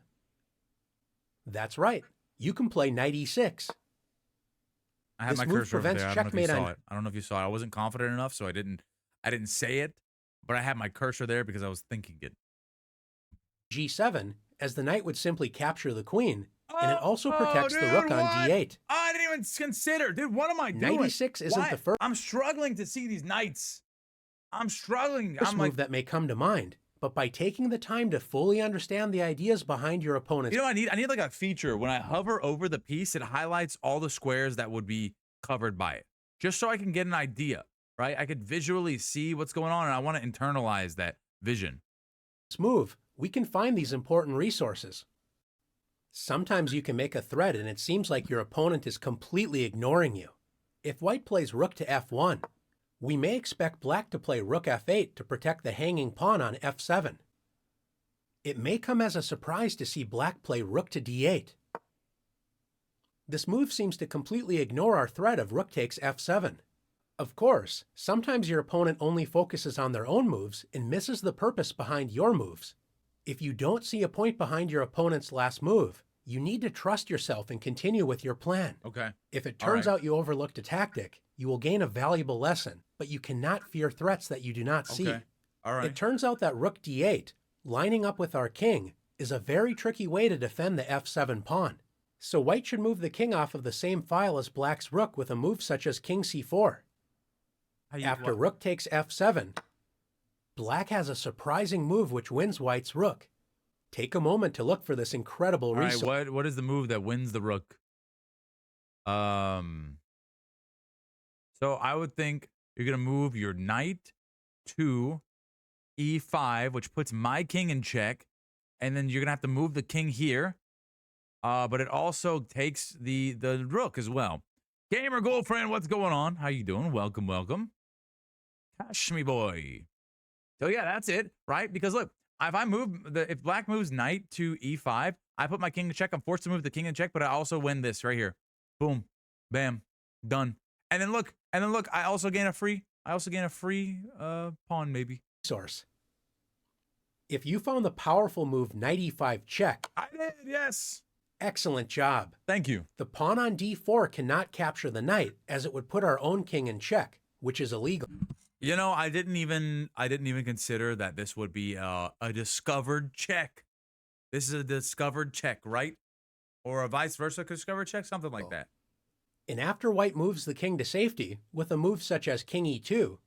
[SPEAKER 2] That's right. You can play knight e6.
[SPEAKER 1] I had my cursor over there. I don't know if you saw it. I don't know if you saw it. I wasn't confident enough, so I didn't say it, but I had my cursor there because I was thinking it.
[SPEAKER 2] g7, as the knight would simply capture the queen, and it also protects the rook on d8.
[SPEAKER 1] I didn't even consider. Dude, what am I doing?
[SPEAKER 2] Knight e6 isn't the first.
[SPEAKER 1] I'm struggling to see these knights. I'm struggling.
[SPEAKER 2] I'm move that may come to mind, but by taking the time to fully understand the ideas behind your opponent's...
[SPEAKER 1] You know what I need? I need like a feature. When I hover over the piece, it highlights all the squares that would be covered by it, just so I can get an idea, right? I could visually see what's going on, and I want to internalize that vision.
[SPEAKER 2] Move, we can find these important resources. Sometimes you can make a threat and it seems like your opponent is completely ignoring you. If White plays rook to f1, we may expect Black to play rook f8 to protect the hanging pawn on f7. It may come as a surprise to see Black play rook to d8. This move seems to completely ignore our threat of rook takes f7. Of course, sometimes your opponent only focuses on their own moves and misses the purpose behind your moves. If you don't see a point behind your opponent's last move, you need to trust yourself and continue with your plan.
[SPEAKER 1] Okay.
[SPEAKER 2] If it turns out you overlooked a tactic, you will gain a valuable lesson, but you cannot fear threats that you do not see.
[SPEAKER 1] Okay. All right.
[SPEAKER 2] It turns out that rook d8, lining up with our king, is a very tricky way to defend the f7 pawn. So White should move the king off of the same file as Black's rook with a move such as king c4. After rook takes f7, Black has a surprising move which wins White's rook. Take a moment to look for this incredible resource.
[SPEAKER 1] All right, what is the move that wins the rook? So I would think you're going to move your knight to e5, which puts my king in check, and then you're going to have to move the king here. But it also takes the rook as well. Gamer girlfriend, what's going on? How you doing? Welcome, welcome. Cash me boy. So yeah, that's it, right? Because look, if Black moves knight to e5, I put my king in check. I'm forced to move the king in check, but I also win this right here. Boom, bam, done. And then look, I also gain a free pawn maybe.
[SPEAKER 2] Source. If you found the powerful move knight e5 check,
[SPEAKER 1] I did, yes.
[SPEAKER 2] Excellent job.
[SPEAKER 1] Thank you.
[SPEAKER 2] The pawn on d4 cannot capture the knight, as it would put our own king in check, which is illegal.
[SPEAKER 1] You know, I didn't even consider that this would be a discovered check. This is a discovered check, right? Or a vice versa discovered check, something like that.
[SPEAKER 2] And after white moves the king to safety with a move such as king e2,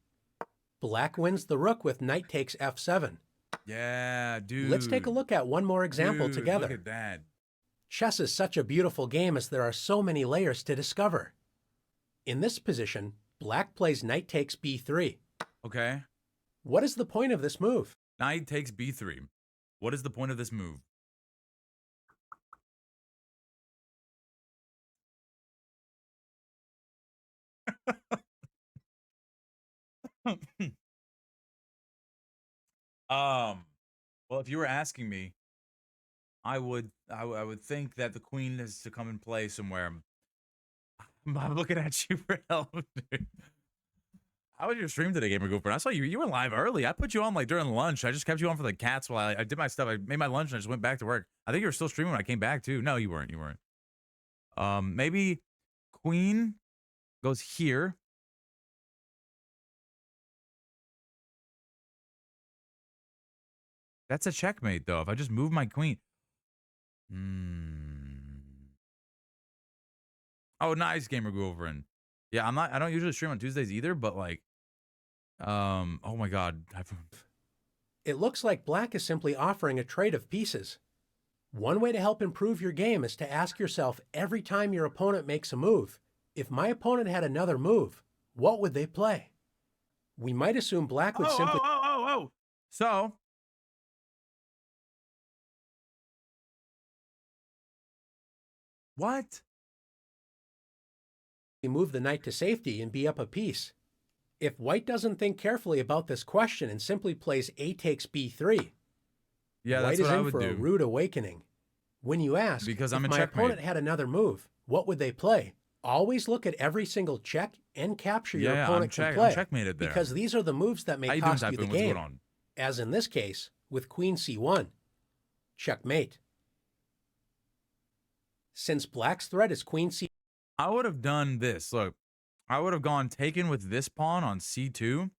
[SPEAKER 2] black wins the rook with knight takes f7.
[SPEAKER 1] Yeah, dude.
[SPEAKER 2] Let's take a look at one more example
[SPEAKER 1] Dude,
[SPEAKER 2] together.
[SPEAKER 1] Look at that.
[SPEAKER 2] Chess is such a beautiful game as there are so many layers to discover. In this position, black plays knight takes b3.
[SPEAKER 1] Okay.
[SPEAKER 2] What is the point of this move?
[SPEAKER 1] Knight takes b3. What is the point of this move? Well, if you were asking me, I would think that the queen is to come and play somewhere. I'm looking at you for help, dude. How was your stream today, Gamer Goofer? I saw you were live early. I put you on like during lunch. I just kept you on for the cats while I did my stuff. I made my lunch and I just went back to work. I think you were still streaming when I came back too. No, you weren't. You weren't. Maybe queen goes here. That's a checkmate though. If I just move my queen. Oh, nice, Gamer Goofer. Yeah, I don't usually stream on Tuesdays either, but like oh my god.
[SPEAKER 2] It looks like black is simply offering a trade of pieces. One way to help improve your game is to ask yourself every time your opponent makes a move, if my opponent had another move, what would they play? We might assume black would simply
[SPEAKER 1] So what?
[SPEAKER 2] move the knight to safety and be up a piece. If white doesn't think carefully about this question and simply plays a takes b3,
[SPEAKER 1] Yeah,
[SPEAKER 2] white
[SPEAKER 1] that's
[SPEAKER 2] is
[SPEAKER 1] what I
[SPEAKER 2] in
[SPEAKER 1] would
[SPEAKER 2] for a
[SPEAKER 1] do.
[SPEAKER 2] rude awakening. When you ask,
[SPEAKER 1] Because
[SPEAKER 2] if
[SPEAKER 1] I'm a
[SPEAKER 2] my
[SPEAKER 1] checkmate.
[SPEAKER 2] opponent had another move, what would they play? Always look at every single check and capture your
[SPEAKER 1] Yeah,
[SPEAKER 2] opponent can
[SPEAKER 1] I'm
[SPEAKER 2] play,
[SPEAKER 1] checkmated there.
[SPEAKER 2] because these are the moves that
[SPEAKER 1] How
[SPEAKER 2] may
[SPEAKER 1] you doing,
[SPEAKER 2] cost you
[SPEAKER 1] Typhoon?
[SPEAKER 2] the
[SPEAKER 1] What's
[SPEAKER 2] game,
[SPEAKER 1] going on?
[SPEAKER 2] as in this case with queen c1. Checkmate. Since black's threat is queen c.
[SPEAKER 1] I would have done this. Look, I would have gone taken with this pawn on c2,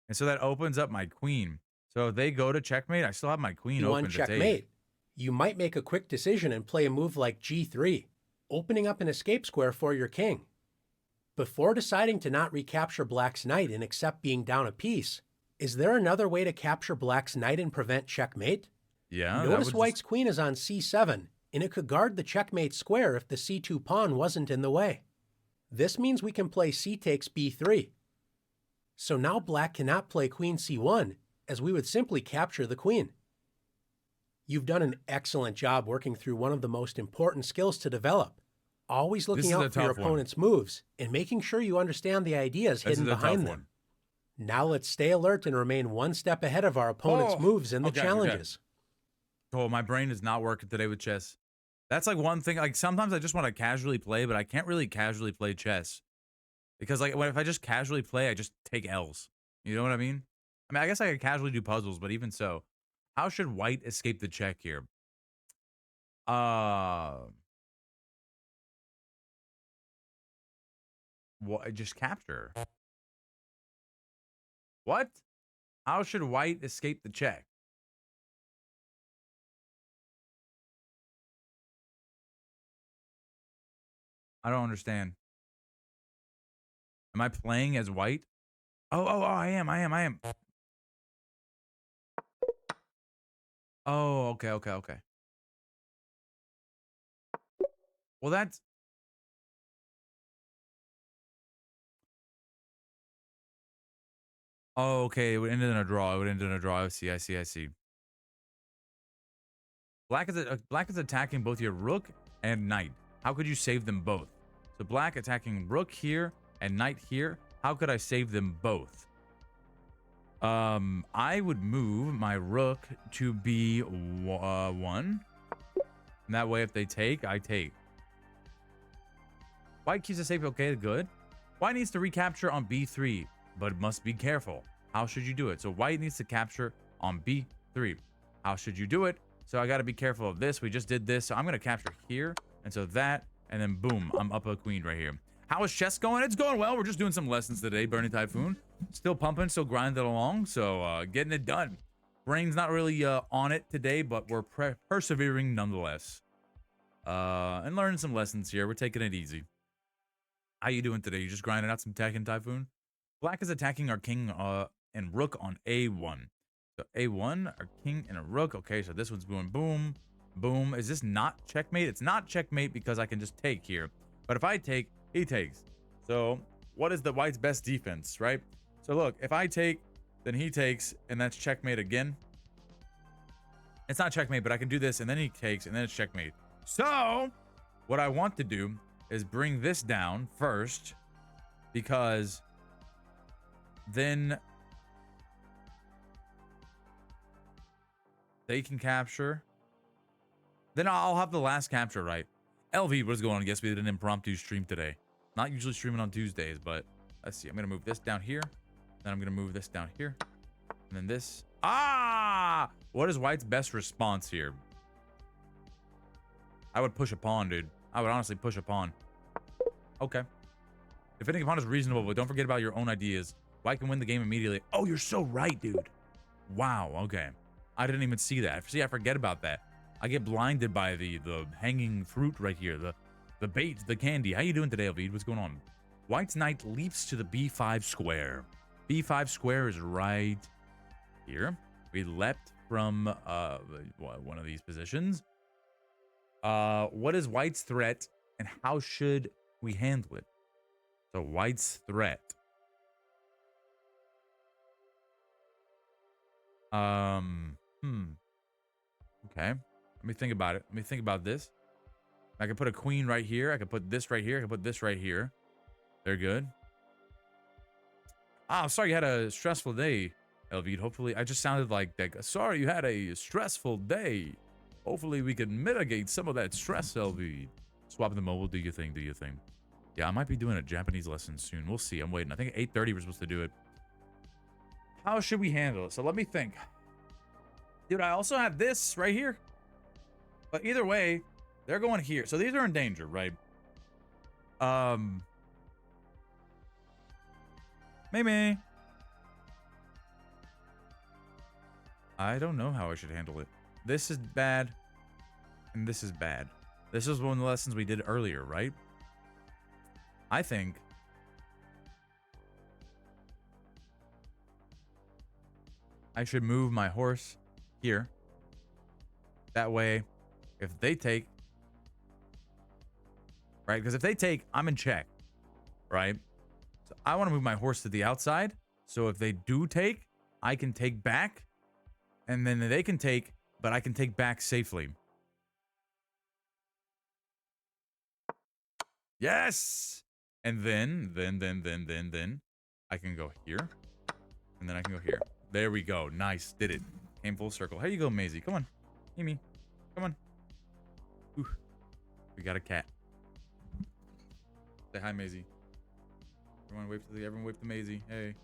[SPEAKER 1] and so that opens up my queen. So if they go to checkmate, I still have my queen
[SPEAKER 2] c1
[SPEAKER 1] open to
[SPEAKER 2] checkmate.
[SPEAKER 1] take.
[SPEAKER 2] You might make a quick decision and play a move like g3, opening up an escape square for your king. Before deciding to not recapture black's knight and accept being down a piece, is there another way to capture black's knight and prevent checkmate?
[SPEAKER 1] Yeah. that
[SPEAKER 2] Notice
[SPEAKER 1] would
[SPEAKER 2] white's queen is on c7, and it could guard the checkmate square if the c2 pawn wasn't in the way. This means we can play c takes b3. So now black cannot play queen c1, as we would simply capture the queen. You've done an excellent job working through one of the most important skills to develop, always looking
[SPEAKER 1] is a
[SPEAKER 2] out for your
[SPEAKER 1] tough one.
[SPEAKER 2] opponent's moves and making sure you understand the ideas
[SPEAKER 1] This
[SPEAKER 2] hidden
[SPEAKER 1] is a tough
[SPEAKER 2] behind
[SPEAKER 1] one.
[SPEAKER 2] them. Now let's stay alert and remain one step ahead of our opponent's
[SPEAKER 1] Oh,
[SPEAKER 2] moves and the
[SPEAKER 1] okay.
[SPEAKER 2] challenges.
[SPEAKER 1] Oh, my brain is not working today with chess. That's like one thing. Like sometimes I just want to casually play, but I can't really casually play chess because like if I just casually play, I just take L's. You know what I mean? I mean, I guess I could casually do puzzles, but even so, how should white escape the check here? What? Just capture. What? How should white escape the check? I don't understand. Am I playing as white? Oh, I am. Oh, okay. Well, that's... Oh, okay. It would end in a draw. I see. Black is attacking both your rook and knight. How could you save them both? So black attacking rook here and knight here. How could I save them both? I would move my rook to B1. And that way, if they take, I take. White keeps it safe. Okay, good. White needs to recapture on B3, but must be careful. How should you do it? So white needs to capture on B3. How should you do it? So I got to be careful of this. We just did this. So I'm going to capture here. And so that, and then boom, I'm up a queen right here. How is chess going? It's going well. We're just doing some lessons today, Burning Typhoon. Still pumping, still grinding along. So getting it done. Brain's not really on it today, but we're persevering nonetheless. And learning some lessons here. We're taking it easy. How you doing today? You just grinding out some tech in Typhoon? Black is attacking our king and rook on A1. So A1, our king and a rook. Okay, so this one's going boom, boom. Is this not checkmate? It's not checkmate because I can just take here. But if I take, he takes. So what is the white's best defense, right? So look, if I take, then he takes, and that's checkmate again. It's not checkmate, but I can do this, and then he takes, and then it's checkmate. So what I want to do is bring this down first, because then they can capture. Then I'll have the last capture, right? LV, what's going on? I guess we did an impromptu stream today. Not usually streaming on Tuesdays, but let's see. I'm going to move this down here. Then I'm going to move this down here. And then this. Ah! What is white's best response here? I would push a pawn, dude. I would honestly push a pawn. Okay. Defending a pawn is reasonable, but don't forget about your own ideas. White can win the game immediately. Oh, you're so right, dude. Wow, okay. I didn't even see that. See, I forget about that. I get blinded by the hanging fruit right here. The bait, the candy. How you doing today, Elvid? What's going on? White's knight leaps to the b5 square. b5 square is right here. We leapt from one of these positions. What is white's threat and how should we handle it? So white's threat. Okay. Let me think about it. Let me think about this. I can put a queen right here. I can put this right here. I can put this right here. They're good. Oh, sorry you had a stressful day, Elvid. Hopefully, I just sounded like that. Sorry you had a stressful day. Hopefully, we can mitigate some of that stress, Elvid. Swap the mobile. Do your thing. Do your thing. Yeah, I might be doing a Japanese lesson soon. We'll see. I'm waiting. I think at 8:30 we're supposed to do it. How should we handle it? So let me think. Dude, I also have this right here. But either way, they're going here. So these are in danger, right? Maybe. I don't know how I should handle it. This is bad. And this is bad. This is one of the lessons we did earlier, right? I think I should move my horse here. That way, if they take, right? Because if they take, I'm in check, right? So I want to move my horse to the outside. So if they do take, I can take back. And then they can take, but I can take back safely. Yes! And then I can go here. And then I can go here. There we go. Nice. Did it. Came full circle. Here you go, Maisie. Come on. Amy. Come on. Ooh. We got a cat. Say hi, Maisie. Everyone wave to Maisie. Hey.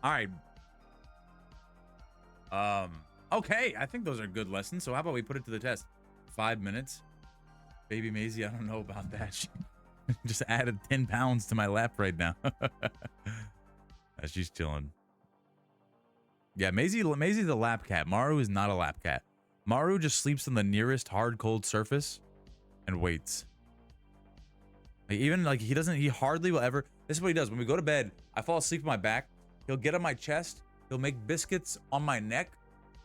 [SPEAKER 1] All right. Okay. I think those are good lessons. So how about we put it to the test? 5 minutes. Baby Maisie, I don't know about that. She just added 10 pounds to my lap right now. She's chilling. Yeah, Maisie's a lap cat. Maru is not a lap cat. Maru just sleeps on the nearest hard cold surface and waits. Like, he hardly will ever. This is what he does. When we go to bed, I fall asleep on my back. He'll get on my chest. He'll make biscuits on my neck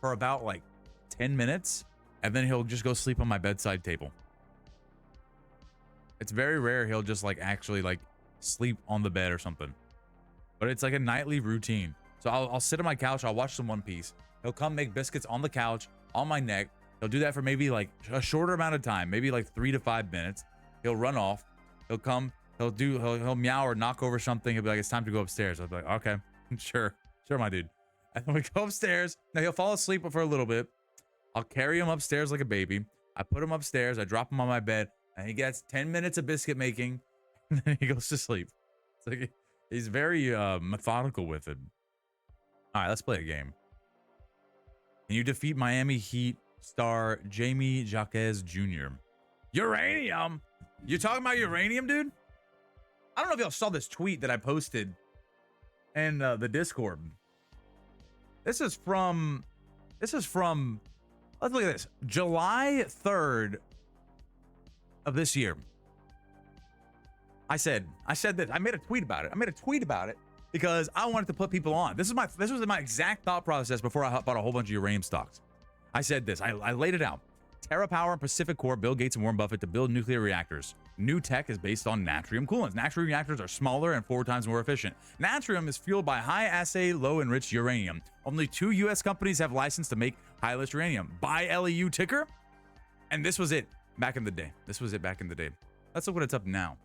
[SPEAKER 1] for about like 10 minutes. And then he'll just go sleep on my bedside table. It's very rare he'll just like actually like sleep on the bed or something. But it's like a nightly routine. So I'll sit on my couch. I'll watch some One Piece. He'll come make biscuits on the couch, on my neck. He'll do that for maybe like a shorter amount of time, maybe like 3 to 5 minutes. He'll run off. He'll come. He'll meow or knock over something. He'll be like, it's time to go upstairs. I'll be like, okay, sure, my dude. And then we go upstairs. Now he'll fall asleep for a little bit. I'll carry him upstairs like a baby. I put him upstairs. I drop him on my bed, and he gets 10 minutes of biscuit making, and then he goes to sleep. It's like he's very methodical with it. All right, let's play a game. Can you defeat Miami Heat star Jamie Jaquez Jr.? Uranium? You talking about uranium, dude? I don't know if y'all saw this tweet that I posted in the Discord. This is from, let's look at this. July 3rd of this year. I said this. I made a tweet about it. Because I wanted to put people on. This was my exact thought process before I bought a whole bunch of uranium stocks. I said this. I laid it out. TerraPower and Pacific Core, Bill Gates and Warren Buffett to build nuclear reactors. New tech is based on natrium coolants. Natrium reactors are smaller and 4 times more efficient. Natrium is fueled by high-assay, low-enriched uranium. Only 2 U.S. companies have license to make high-enriched uranium. Buy LEU ticker. And this was it back in the day. Let's look what it's up now.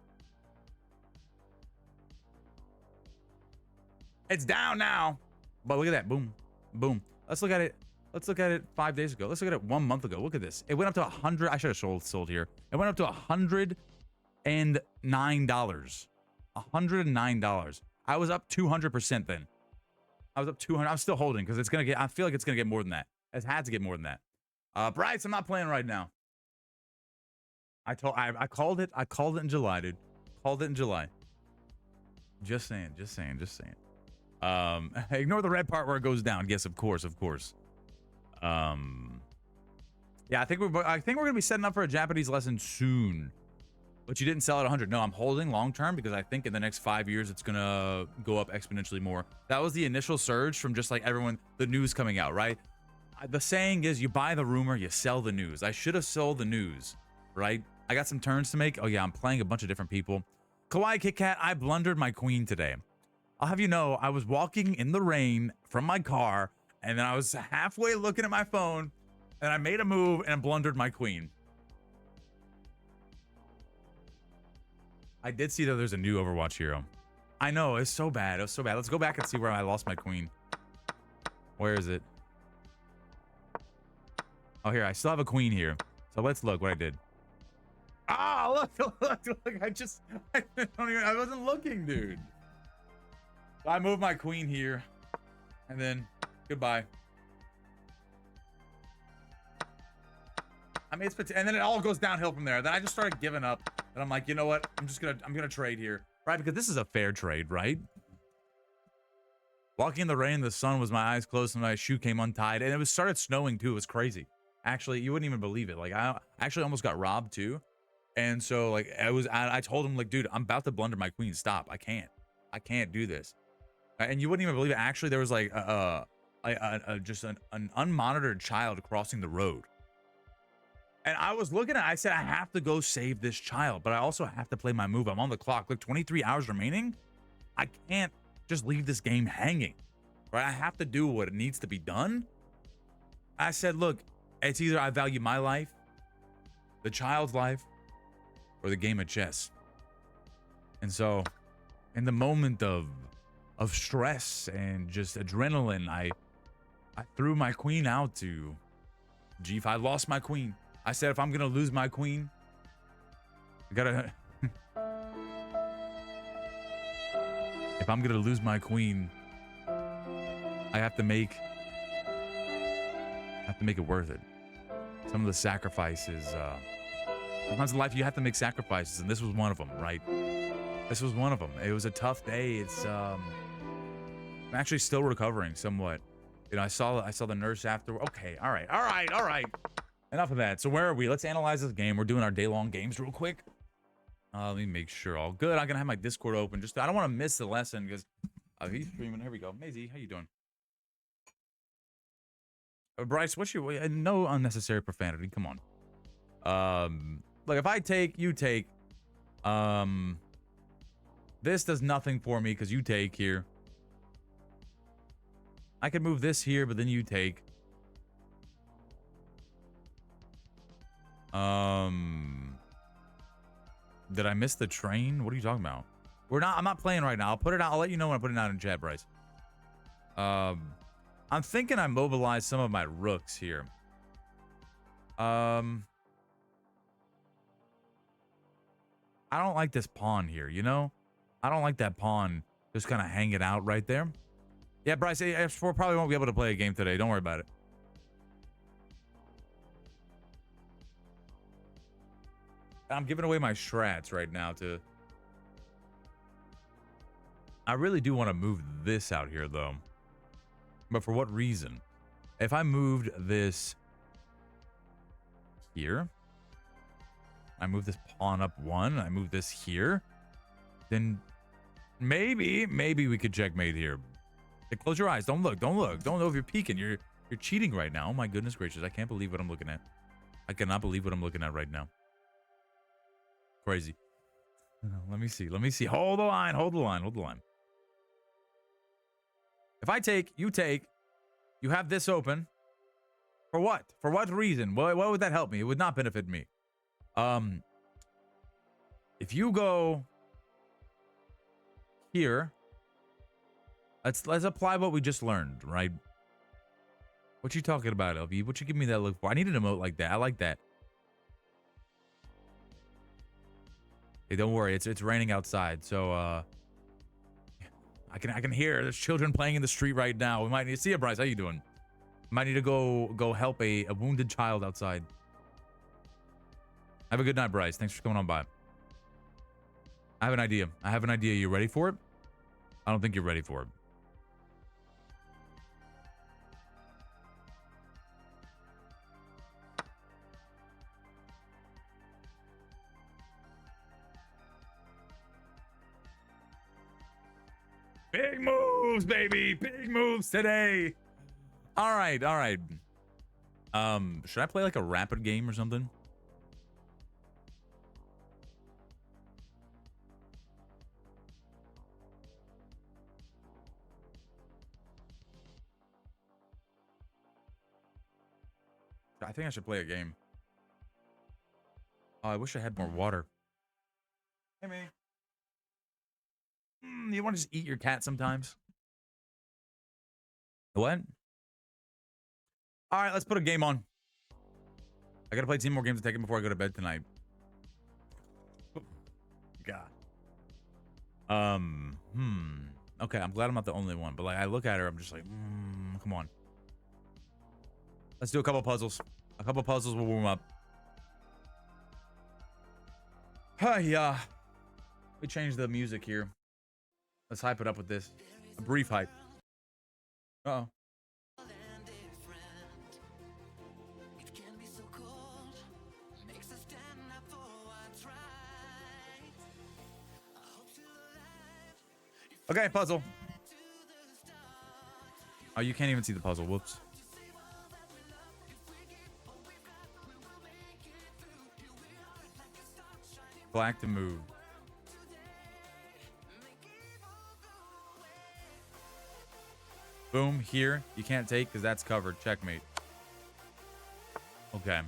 [SPEAKER 1] It's down now. But look at that. Boom. Boom. Let's look at it 5 days ago. Let's look at it 1 month ago. Look at this. It went up to 100. I should have sold here. It went up to $109. $109. I was up 200% then. I was up 200. I'm still holding because I feel like it's gonna get more than that. It had to get more than that. Bryce, I'm not playing right now. I called it in July, dude. Called it in July. Just saying. Ignore the red part where it goes down. Yes, of course. Yeah, I think we're gonna be setting up for a Japanese lesson soon. But you didn't sell at 100. No, I'm holding long term because I think in the next 5 years it's gonna go up exponentially more. That was the initial surge from just like everyone, the news coming out, right? The saying is you buy the rumor, you sell the news. I should have sold the news, right? I got some turns to make. Oh yeah, I'm playing a bunch of different people. Kawaii Kit Kat, I blundered my queen today. I'll have you know, I was walking in the rain from my car, and then I was halfway looking at my phone, and I made a move and blundered my queen. I did see that there's a new Overwatch hero. I know, it's so bad. It was so bad. Let's go back and see where I lost my queen. Where is it? Oh, here. I still have a queen here. So let's look what I did. Ah, look. I wasn't looking, dude. I moved my queen here. And then, goodbye. I mean, and then it all goes downhill from there. Then I just started giving up. And I'm like, you know what? I'm gonna trade here. Right? Because this is a fair trade, right? Walking in the rain, the sun was my eyes closed and my shoe came untied. And it started snowing too. It was crazy. Actually, you wouldn't even believe it. Like, I actually almost got robbed too. And so, like, I told him, like, dude, I'm about to blunder my queen. Stop. I can't do this. And you wouldn't even believe it. Actually, there was like just an unmonitored child crossing the road. And I was looking at it, I said, I have to go save this child, but I also have to play my move. I'm on the clock. Look, 23 hours remaining. I can't just leave this game hanging, right? I have to do what it needs to be done. I said, look, it's either I value my life, the child's life, or the game of chess. And so, in the moment of stress and just adrenaline, I threw my queen out to G5. I lost my queen. I said, if I'm gonna lose my queen, I gotta. If I'm gonna lose my queen, I have to make it worth it. Some of the sacrifices. Sometimes in life you have to make sacrifices, and this was one of them, right? This was one of them. It was a tough day. It's I'm actually still recovering somewhat. You know, I saw the nurse after. Okay, all right. Enough of that. So where are we? Let's analyze this game. We're doing our day-long games real quick. Let me make sure all good. I'm gonna have my Discord open. Just I don't want to miss the lesson because he's streaming. Here we go. Maisie, how you doing? Bryce, what's your no unnecessary profanity? Come on. Look, if I take, you take. This does nothing for me because you take here. I could move this here, but then you take. Did I miss the train? What are you talking about? I'm not playing right now. I'll put it out. I'll let you know when I put it out in chat, Bryce. I'm thinking I mobilized some of my rooks here. I don't like this pawn here, you know? I don't like that pawn just kind of hanging out right there. Yeah, Bryce, F4 probably won't be able to play a game today. Don't worry about it. I'm giving away my strats right now to... I really do want to move this out here, though. But for what reason? If I moved this here, I move this pawn up one, I move this here, then maybe we could checkmate here. Hey, close your eyes. Don't look. Don't look. Don't know if you're peeking. You're cheating right now. Oh my goodness gracious. I can't believe what I'm looking at. I cannot believe what I'm looking at right now. Crazy. Let me see. Let me see. Hold the line. Hold the line. Hold the line. If I take, you take, you have this open. For what? For what reason? What would that help me? It would not benefit me. If you go here, let's apply what we just learned, right? What you talking about, LV? What you give me that look for? I need an emote like that. I like that. Hey, don't worry. It's raining outside, so I can hear there's children playing in the street right now. We might need to see you, Bryce. How you doing? Might need to go help a wounded child outside. Have a good night, Bryce. Thanks for coming on by. I have an idea. I have an idea. You ready for it? I don't think you're ready for it. Big moves, baby. Big moves today. All right, all right. Should I play like a rapid game or something? I think I should play a game. Oh, I wish I had more water. Hey, man. You want to just eat your cat sometimes? What? All right, let's put a game on. I gotta play 10 more games to take it before I go to bed tonight. God. Okay, I'm glad I'm not the only one, but like I look at her, I'm just like, come on. Let's do a couple puzzles. A couple puzzles will warm up. Yeah. We changed the music here. Let's hype it up with this. A brief hype. Uh-oh. Okay, puzzle. Oh, you can't even see the puzzle. Whoops. Black to move. Boom, here. You can't take because that's covered. Checkmate. Okay.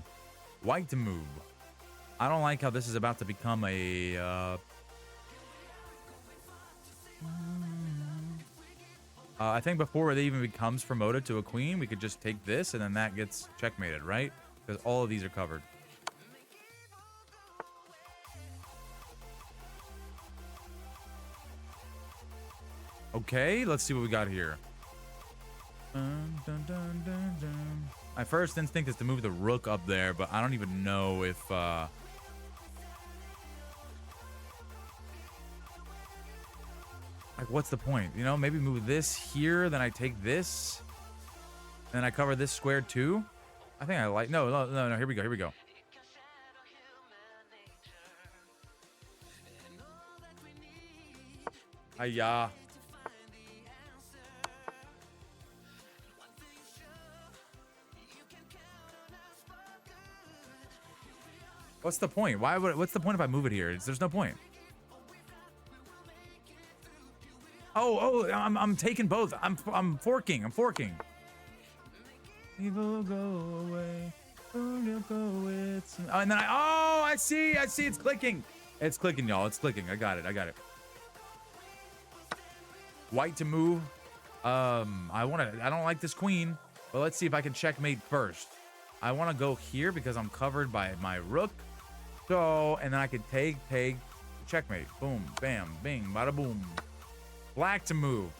[SPEAKER 1] White to move. I don't like how this is about to become a... I think before it even becomes promoted to a queen, we could just take this and then that gets checkmated, right? Because all of these are covered. Okay, let's see what we got here. Dun, dun, dun, dun, dun. My first instinct is to move the rook up there, but I don't even know if... Like, what's the point? You know, maybe move this here, then I take this, and then I cover this square too. I think I like... No, here we go, here we go. Hiya. What's the point? What's the point if I move it here? There's no point. Oh, I'm taking both. I'm forking. I'm forking. Evil go away. Oh, and then I see it's clicking. It's clicking, y'all. It's clicking. I got it. White to move. I don't like this queen, but let's see if I can checkmate first. I want to go here because I'm covered by my rook. So, and then I could take, checkmate. Boom, bam, bing, bada boom. Black to move.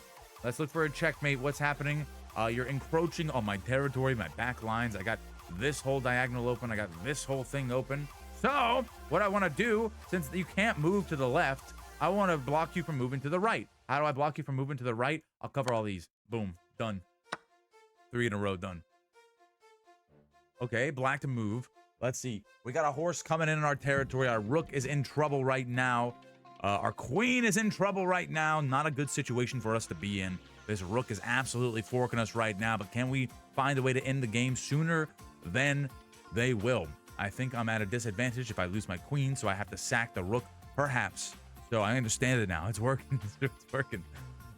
[SPEAKER 1] Let's look for a checkmate. What's happening? You're encroaching on my territory, my back lines. I got this whole diagonal open. I got this whole thing open. So, what I want to do, since you can't move to the left, I want to block you from moving to the right. How do I block you from moving to the right? I'll cover all these. Boom, done. 3 in a row, done. Okay, black to move. Let's see. We got a horse coming in our territory. Our rook is in trouble right now. Our queen is in trouble right now. Not a good situation for us to be in. This rook is absolutely forking us right now, but can we find a way to end the game sooner than they will? I think I'm at a disadvantage if I lose my queen, so I have to sack the rook, perhaps. So I understand it now. It's working. It's working.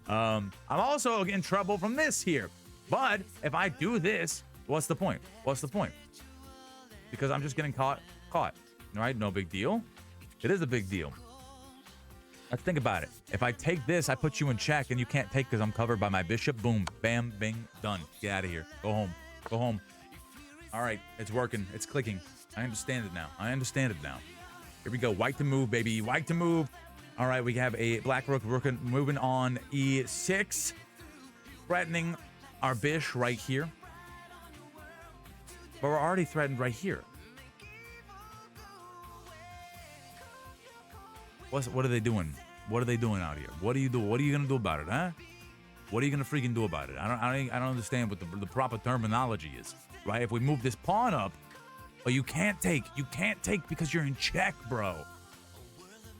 [SPEAKER 1] I'm also in trouble from this here. But if I do this, what's the point? What's the point? Because I'm just getting caught. Right? No big deal. It is a big deal. Let's think about it. If I take this, I put you in check, and you can't take because I'm covered by my bishop. Boom, bam, bing, done. Get out of here. Go home. Go home. All right, it's working. It's clicking. I understand it now. I understand it now. Here we go. White to move, baby. White to move. All right, we have a black rook moving on e6, threatening our bish right here. But we're already threatened right here. What are they doing? What are they doing out here? What are you doing? What are you gonna do about it, huh? What are you gonna freaking do about it? I don't understand what the proper terminology is, right? If we move this pawn up, but you can't take because you're in check, bro.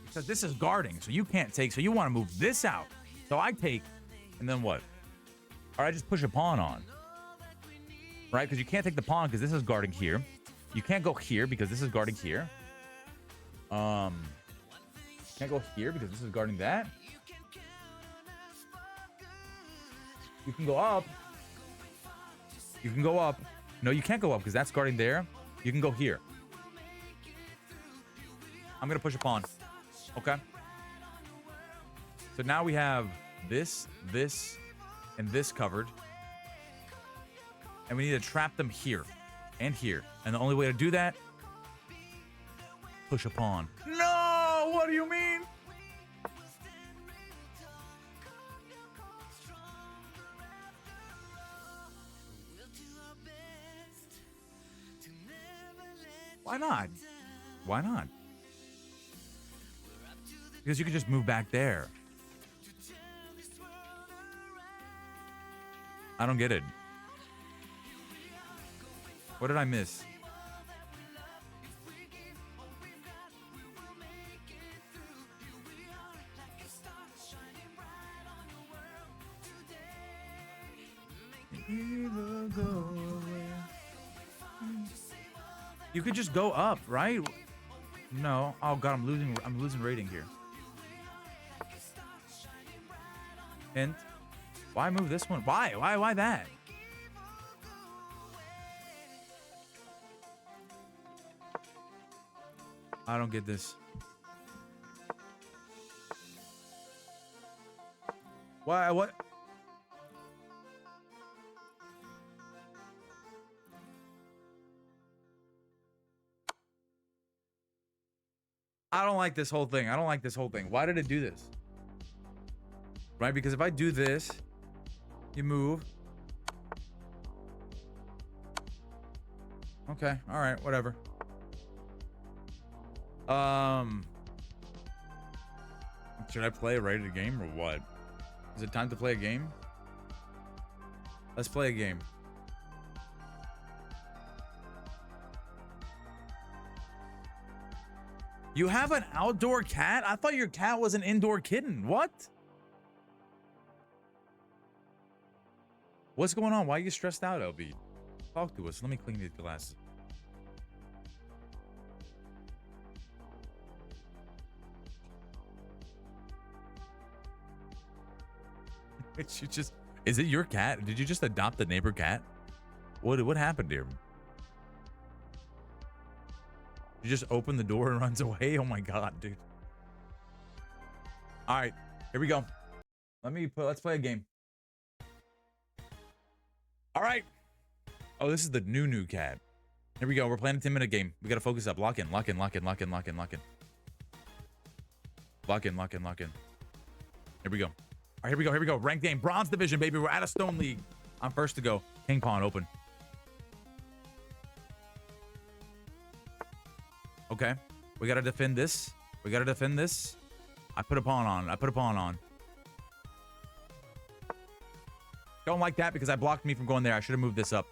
[SPEAKER 1] Because this is guarding, so you can't take. So you want to move this out. So I take, and then what? Or I just push a pawn on, right? Because you can't take the pawn because this is guarding here. You can't go here because this is guarding here. Can't go here because this is guarding that. You can go up. You can go up. No, you can't go up because that's guarding there. You can go here. I'm going to push a pawn. Okay. So now we have this, and this covered. And we need to trap them here and here. And the only way to do that, push a pawn. No! What do you mean? Why not? Why not? Because you could just move back there. I don't get it. What did I miss? You could just go up, right? No. Oh god, I'm losing rating here. And why move this one? Why that? I don't get this. Why? What? I don't like this whole thing. I don't like this whole thing. Why did it do this? Right? Because if I do this, you move. Okay. All right. Whatever. Should I play a rated game or what? Is it time to play a game? Let's play a game. You have an outdoor cat? I thought your cat was an indoor kitten. What? What's going on? Why are you stressed out, LB? Talk to us. Let me clean these glasses. You just... Is it your cat? Did you just adopt a neighbor cat? What happened here? You just open the door and runs away? Oh my god, dude. All right, here we go. Let's play a game. All right. Oh, this is the new cat. Here we go. We're playing a 10-minute game. We gotta focus up. Lock in. Lock in. Lock in. Lock in. Lock in. Lock in. Lock in. Lock in. Lock in. Here we go. All right, here we go. Here we go. Ranked game. Bronze division, baby. We're at a stone league. I'm first to go. King pawn open. Okay. We gotta defend this. We gotta defend this. I put a pawn on. I put a pawn on. Don't like that because I blocked me from going there. I should have moved this up.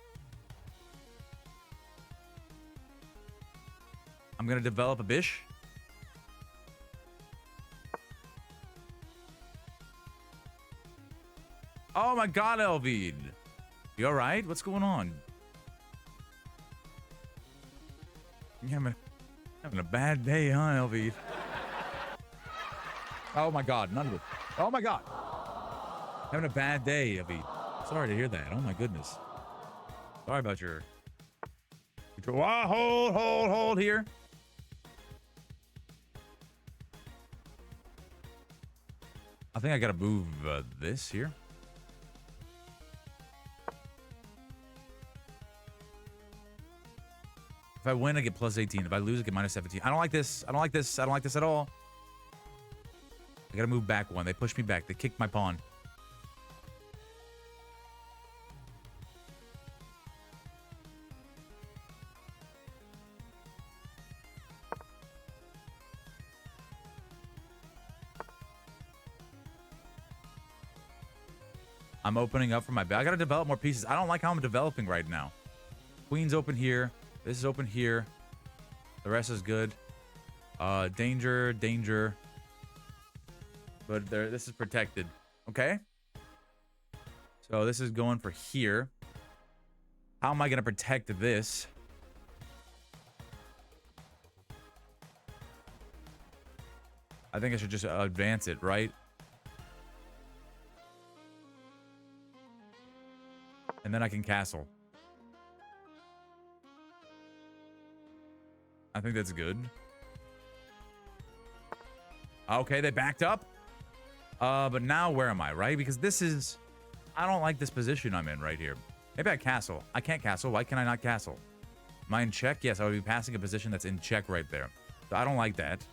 [SPEAKER 1] I'm gonna develop a bish. Oh my god, Elvid. You alright? What's going on? You having a bad day, huh, Elvid? Oh my god, none of it. Oh my god. Having a bad day, Elvid. Sorry to hear that. Oh my goodness. Sorry about your... hold here. I think I gotta move this here. If I win, I get plus 18. If I lose, I get minus 17. I don't like this. I don't like this. I don't like this at all. I gotta move back one. They pushed me back. They kicked my pawn. I'm opening up for my back. I gotta develop more pieces. I don't like how I'm developing right now. Queen's open here. This is open here. The rest is good. Danger, danger. But there, this is protected. Okay. So this is going for here. How am I gonna protect this? I think I should just advance it, right? And then I can castle. I think that's good. Okay, they backed up. But now where am I, right? Because this is... I don't like this position I'm in right here. Maybe I castle. I can't castle. Why can I not castle? Am I in check? Yes, I would be passing a position that's in check right there. So I don't like that.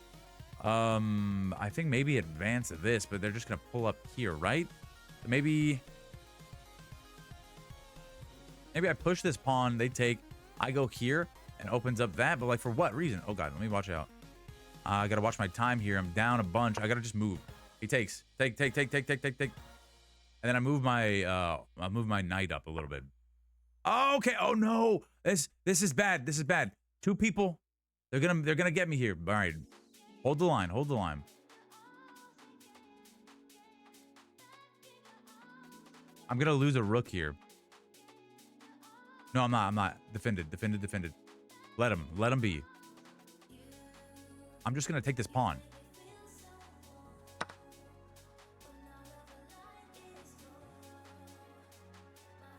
[SPEAKER 1] I think maybe advance this, but they're just going to pull up here, right? Maybe I push this pawn, they take, I go here, and opens up that, but like for what reason? Oh god, let me watch out. I gotta watch my time here. I'm down a bunch. I gotta just move. He takes. Take. And then I move my knight up a little bit. Oh, okay. Oh no. This is bad. This is bad. Two people. They're gonna get me here. All right. Hold the line. Hold the line. I'm gonna lose a rook here. No, I'm not. I'm not. Defended. Let him be. I'm just gonna take this pawn.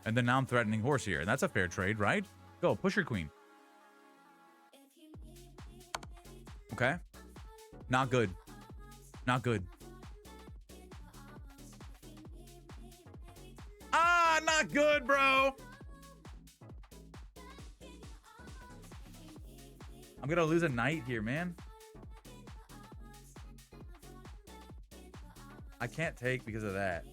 [SPEAKER 1] And then now I'm threatening horse here. And that's a fair trade, right? Go, push your queen. Okay. Not good. Not good. Ah, not good, bro. I'm gonna lose a knight here, man. I can't take because of that.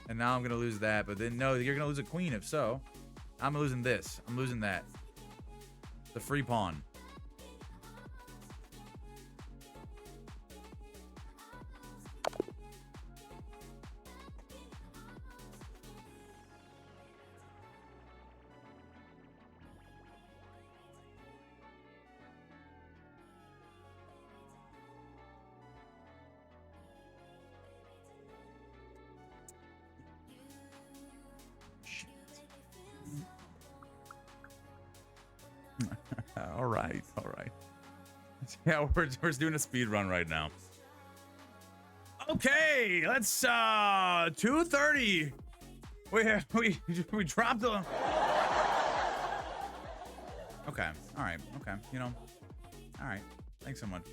[SPEAKER 1] And now I'm gonna lose that, but then no, you're gonna lose a queen if so. I'm losing this. I'm losing that. The free pawn. All right. Yeah, we're doing a speed run right now. Okay, let's 2:30. We dropped the. Okay, all right, okay, you know, all right. Thanks so much.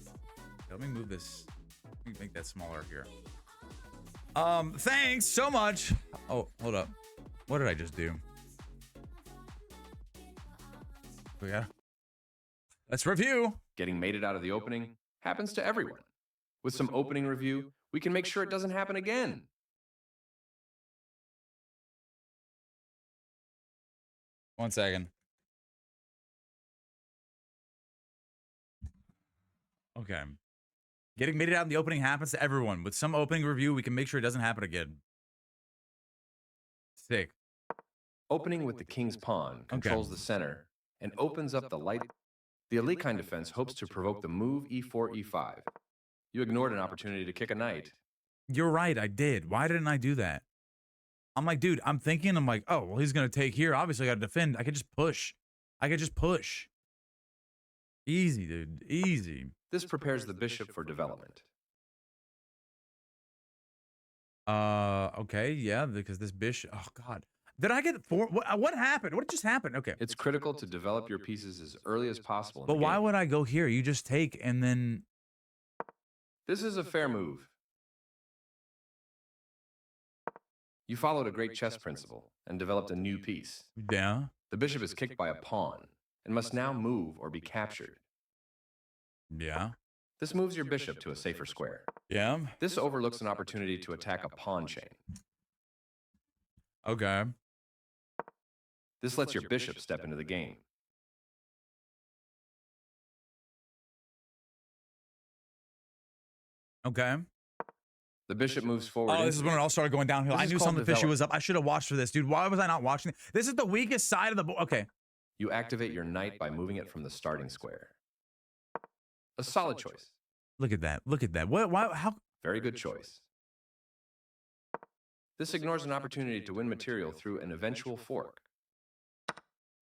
[SPEAKER 1] Let me move this. Let me make that smaller here. Thanks so much. Oh, hold up. What did I just do? Yeah. Let's review.
[SPEAKER 5] Getting mated out of the opening happens to everyone. With some opening review, we can make sure it doesn't happen again.
[SPEAKER 1] One second. Okay. Getting mated out in the opening happens to everyone. With some opening review, we can make sure it doesn't happen again. Sick.
[SPEAKER 5] Opening with the king's pawn controls the center and opens up the light. The Alekhine defense hopes to provoke the move e4, e5. You ignored an opportunity to kick a knight.
[SPEAKER 1] You're right, I did. Why didn't I do that? I'm like, dude, I'm like, oh, well, he's going to take here. Obviously, I got to defend. I could just push. Easy, dude. Easy.
[SPEAKER 5] This prepares the bishop for development.
[SPEAKER 1] Okay, yeah, because this bishop. Oh, God. Did I get four? What happened? What just happened? Okay.
[SPEAKER 5] It's critical to develop your pieces as early as possible. in
[SPEAKER 1] But
[SPEAKER 5] the
[SPEAKER 1] why
[SPEAKER 5] game.
[SPEAKER 1] would I go here? You just take and then.
[SPEAKER 5] This is a fair move. You followed a great chess principle and developed a new piece.
[SPEAKER 1] Yeah.
[SPEAKER 5] The bishop is kicked by a pawn and must now move or be captured.
[SPEAKER 1] Yeah.
[SPEAKER 5] This moves your bishop to a safer square.
[SPEAKER 1] Yeah.
[SPEAKER 5] This overlooks an opportunity to attack a pawn chain.
[SPEAKER 1] Okay.
[SPEAKER 5] This lets your bishop step into the game.
[SPEAKER 1] Okay.
[SPEAKER 5] The bishop moves forward.
[SPEAKER 1] Oh, this is when it all started going downhill.
[SPEAKER 5] This
[SPEAKER 1] I
[SPEAKER 5] is
[SPEAKER 1] knew
[SPEAKER 5] called
[SPEAKER 1] something fishy
[SPEAKER 5] develop.
[SPEAKER 1] was up. I should have watched for this, dude. Why was I not watching? This is the weakest side of the board. Okay.
[SPEAKER 5] You activate your knight by moving it from the starting square. A solid choice.
[SPEAKER 1] Look at that. Look at that. What? Why? How?
[SPEAKER 5] Very good choice. This ignores an opportunity to win material through an eventual fork.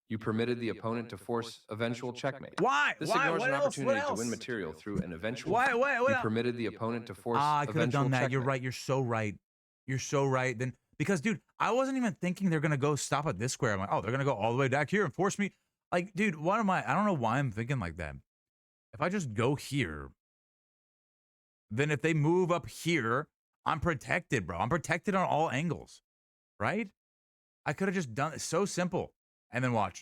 [SPEAKER 5] You permitted the opponent to force eventual checkmate.
[SPEAKER 1] Why?
[SPEAKER 5] This
[SPEAKER 1] Why?
[SPEAKER 5] ignores
[SPEAKER 1] What
[SPEAKER 5] an
[SPEAKER 1] else?
[SPEAKER 5] opportunity
[SPEAKER 1] What
[SPEAKER 5] to win
[SPEAKER 1] else?
[SPEAKER 5] material through an eventual
[SPEAKER 1] Why?
[SPEAKER 5] fork.
[SPEAKER 1] Why? What
[SPEAKER 5] You
[SPEAKER 1] else?
[SPEAKER 5] permitted the opponent to force
[SPEAKER 1] I could have
[SPEAKER 5] eventual
[SPEAKER 1] done that. You're
[SPEAKER 5] checkmate.
[SPEAKER 1] right. You're so right. You're so right. Then because, dude, I wasn't even thinking they're gonna go stop at this square. I'm like, oh, they're gonna go all the way back here and force me. Like, dude, what am I? I don't know why I'm thinking like that. If I just go here, then if they move up here, I'm protected, bro. I'm protected on all angles, right? I could have just done it. So simple. And then watch.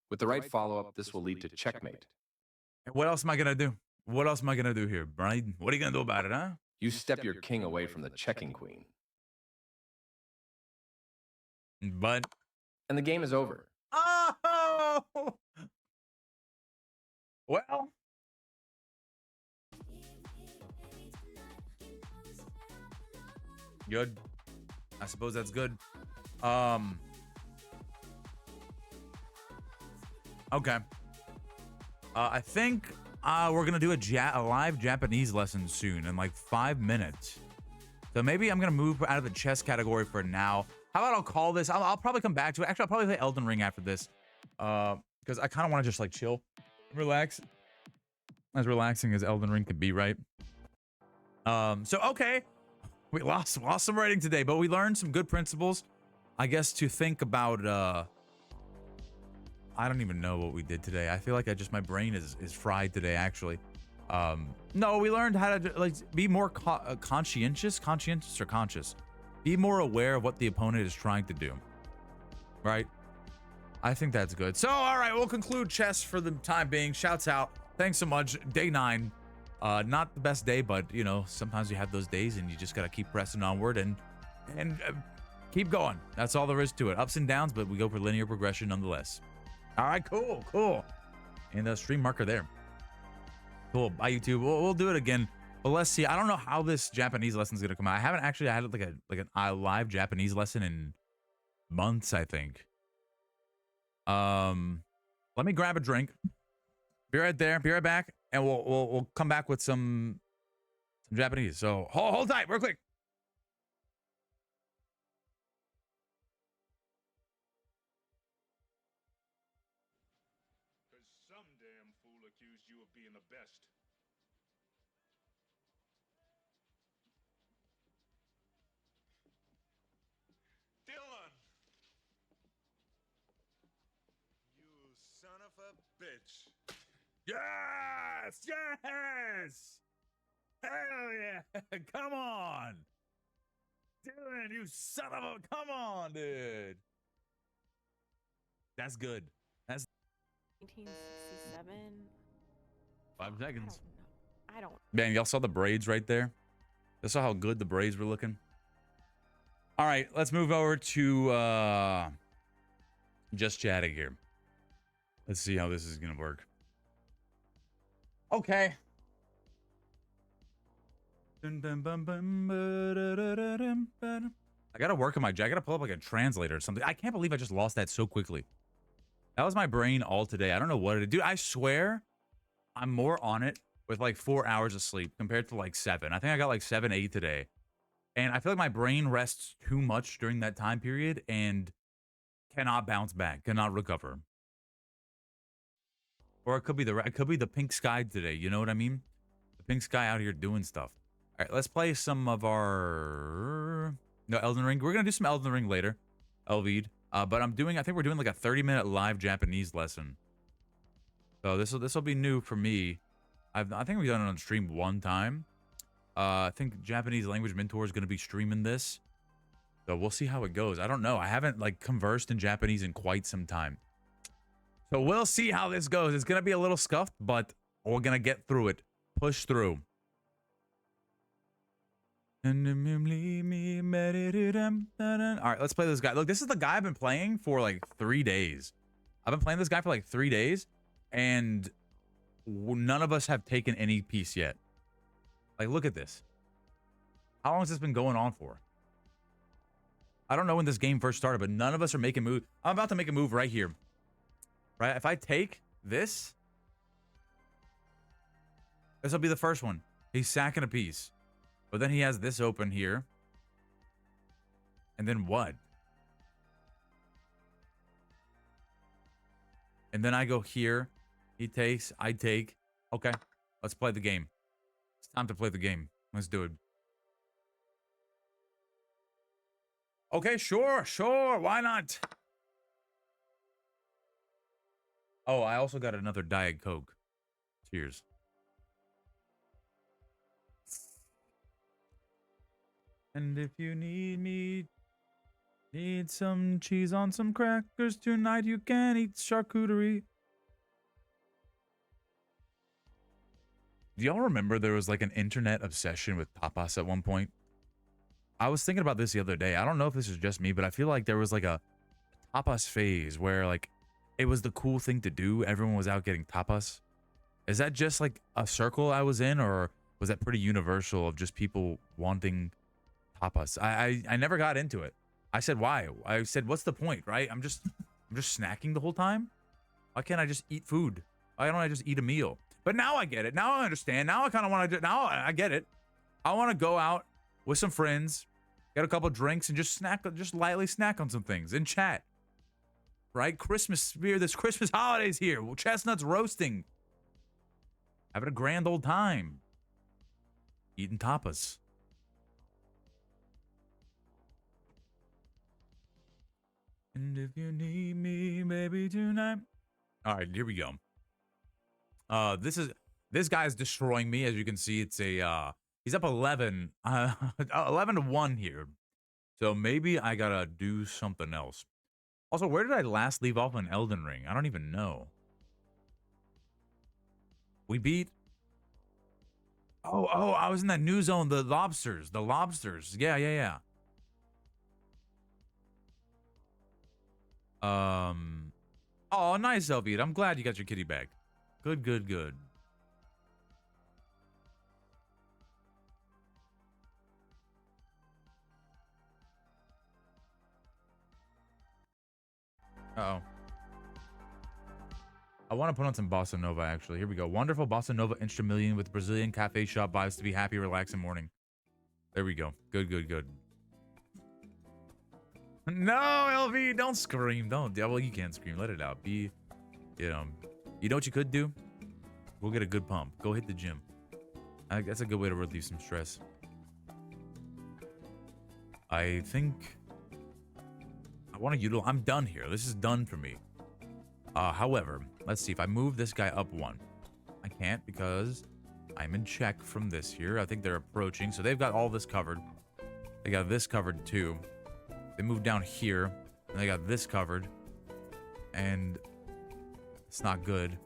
[SPEAKER 5] With the right follow-up, this will lead to checkmate.
[SPEAKER 1] What else am I gonna do? What else am I gonna do here, Brian? What are you gonna do about it, huh?
[SPEAKER 5] You step your king away from the checking queen.
[SPEAKER 1] But
[SPEAKER 5] And the game is over.
[SPEAKER 1] oh, well, good. I suppose that's good. Okay. I think we're gonna do a live Japanese lesson soon in like 5 minutes. So maybe I'm gonna move out of the chess category for now. How about I'll call this? I'll probably come back to it. Actually, I'll probably play Elden Ring after this, because I kind of want to just like chill, relax, as relaxing as Elden Ring could be, right? So okay, we lost some rating today, but we learned some good principles, I guess, to think about. I don't even know what we did today. I feel like my brain is fried today, actually. No, we learned how to like be more conscientious or conscious. Be more aware of what the opponent is trying to do. Right? I think that's good. So, all right, we'll conclude chess for the time being. Shouts out. Thanks so much. Day 9. Not the best day, but you know, sometimes you have those days and you just gotta keep pressing onward and keep going. That's all there is to it. Ups and downs, but we go for linear progression nonetheless. All right, cool. And the stream marker there. Cool. Bye, YouTube. We'll do it again. But let's see. I don't know how this Japanese lesson is gonna come out. I haven't actually had a live Japanese lesson in months, I think. Let me grab a drink. Be right there. Be right back, and we'll come back with some Japanese. So hold tight, real quick.
[SPEAKER 6] Cause some damn fool accused you of being the best. Dylan! You son of a bitch.
[SPEAKER 1] Yes! Hell yeah! Come on, Dylan, you son of a! Come on, dude. That's good. That's
[SPEAKER 7] 1967.
[SPEAKER 1] 5 seconds.
[SPEAKER 7] I don't.
[SPEAKER 1] Man, y'all saw the braids right there? You saw how good the braids were looking? All right, let's move over to just chatting here. Let's see how this is gonna work. Okay. I gotta work on my I gotta pull up like a translator or something. I can't believe I just lost that so quickly. That was my brain all today. I don't know what it is. Dude, I swear I'm more on it with like 4 hours of sleep compared to like 7. I think I got like 7, 8 today. And I feel like my brain rests too much during that time period and cannot bounce back, cannot recover. Or it could be the pink sky today, you know what I mean? The pink sky out here doing stuff. All right, let's play some of our Elden Ring. We're gonna do some Elden Ring later, Elvid. But I think we're doing like a 30-minute live Japanese lesson. So this will be new for me. I think we've done it on stream one time. I think Japanese Language Mentor is going to be streaming this. So we'll see how it goes. I don't know. I haven't like conversed in Japanese in quite some time. So we'll see how this goes. It's going to be a little scuffed, but we're going to get through it. Push through. All right, let's play this guy. Look, this is the guy I've been playing for like 3 days. I've been playing this guy for like 3 days, and none of us have taken any piece yet. Like, look at this. How long has this been going on for? I don't know when this game first started, but none of us are making moves. I'm about to make a move right here. Right? If I take this, this will be the first one. He's sacking a piece. But then he has this open here. And then what? And then I go here. He takes, I take. Okay, let's play the game. It's time to play the game. Let's do it. Okay, sure. Why not? Oh, I also got another Diet Coke. Cheers. And if you need some cheese on some crackers tonight, you can eat charcuterie. Do y'all remember there was like an internet obsession with tapas at one point? I was thinking about this the other day. I don't know if this is just me, but I feel like there was like a tapas phase where like it was the cool thing to do. Everyone was out getting tapas. Is that just like a circle I was in, or was that pretty universal of just people wanting tapas? I never got into it. I said, why? I said, what's the point, right? I'm just snacking the whole time. Why can't I just eat food? Why don't I just eat a meal? But now I get it. Now I understand. Now I kind of want to do. Now I get it. I want to go out with some friends, get a couple drinks, and just lightly snack on some things and chat. Right? Christmas beer. This Christmas holidays here. Chestnuts roasting. Having a grand old time. Eating tapas. And if you need me, baby, tonight. All right, here we go. This guy's destroying me. As you can see, it's a he's up 11 to 1 here. So maybe I gotta do something else. Also, where did I last leave off on Elden Ring? I don't even know. We beat. Oh, I was in that new zone. The lobsters. Yeah. Oh, nice, Elvita. I'm glad you got your kitty back. Good. Uh-oh. I want to put on some Bossa Nova, actually. Here we go. Wonderful Bossa Nova Instramillion with Brazilian cafe shop vibes to be happy, relaxing morning. There we go. Good. No, LV, don't scream. Don't. Well, you can't scream. Let it out. You know what you could do? Go get a good pump. Go hit the gym. That's a good way to relieve some stress. I think I want to utilize. I'm done here. This is done for me. However, let's see if I move this guy up 1. I can't because I'm in check from this here. I think they're approaching, so they've got all this covered. They got this covered too. They moved down here, and they got this covered, and it's not good.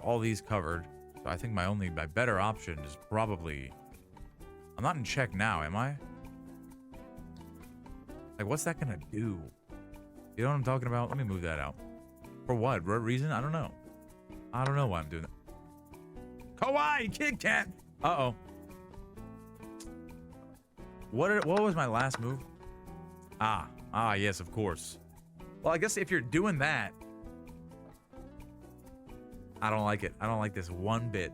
[SPEAKER 1] All these covered. So I think my better option is probably. I'm not in check now, am I? Like, what's that gonna do? You know what I'm talking about? Let me move that out. For what? What reason? I don't know. I don't know why I'm doing that. Kawaii Kit Kat. Uh-oh. What was my last move? Ah, yes, of course. Well, I guess if you're doing that, I don't like it. I don't like this one bit.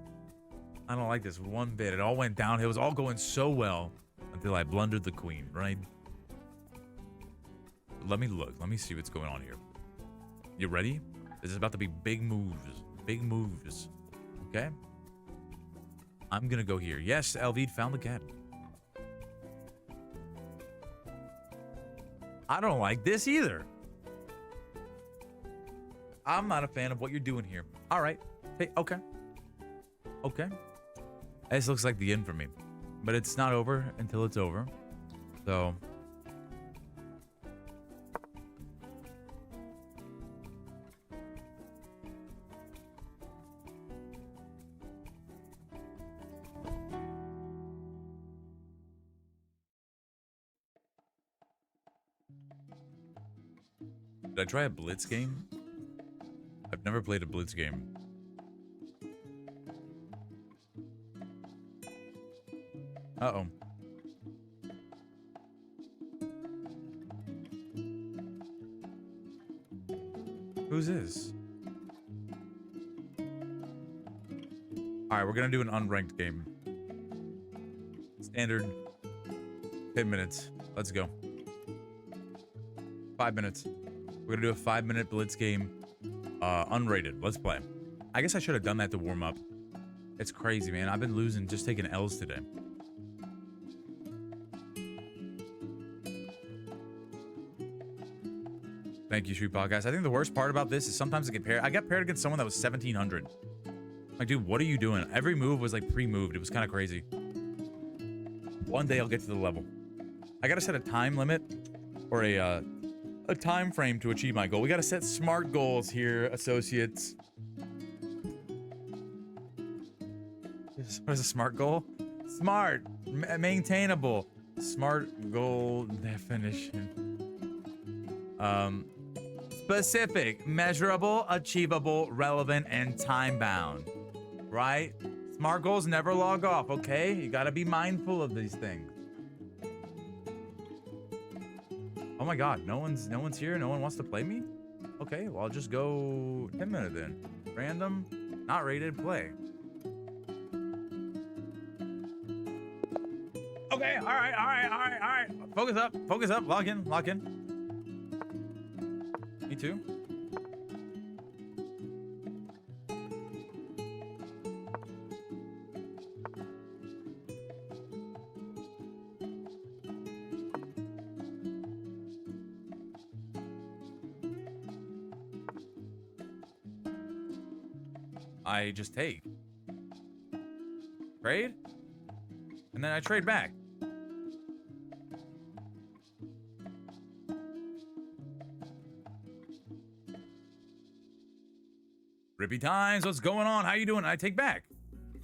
[SPEAKER 1] I don't like this one bit. It all went down. It was all going so well until I blundered the queen, right? Let me look. Let me see what's going on here. You ready? This is about to be big moves. Big moves. Okay? I'm gonna go here. Yes, Elvid found the cat. I don't like this either. I'm not a fan of what you're doing here. All right. Hey, okay. Okay. This looks like the end for me. But it's not over until it's over. So... Did I try a Blitz game? I've never played a Blitz game. Uh-oh. Who's this? Alright, we're gonna do an unranked game. Standard 10 minutes. Let's go. 5 minutes. We're gonna do a 5-minute Blitz game. Unrated. Let's play. I guess I should have done that to warm up. It's crazy, man. I've been losing, just taking L's today. Thank you, Street Podcast. I think the worst part about this is sometimes I got paired against someone that was 1700. Like, dude, what are you doing? Every move was like pre-moved. It was kind of crazy. One day I'll get to the level. I gotta set a time limit or a time frame to achieve my goal. We gotta set smart goals here, associates. What is a smart goal? Smart, maintainable. Smart goal definition. Specific, measurable, achievable, relevant, and time-bound. Right? Smart goals never log off, okay? You gotta be mindful of these things. Oh my god, no one's here? No one wants to play me? Okay, well I'll just go 10 minutes then. Random, not rated, play. Okay, alright. Focus up, log in. Me too. I just take. Trade? And then I trade back. Rippy Times, what's going on? How you doing? I take back.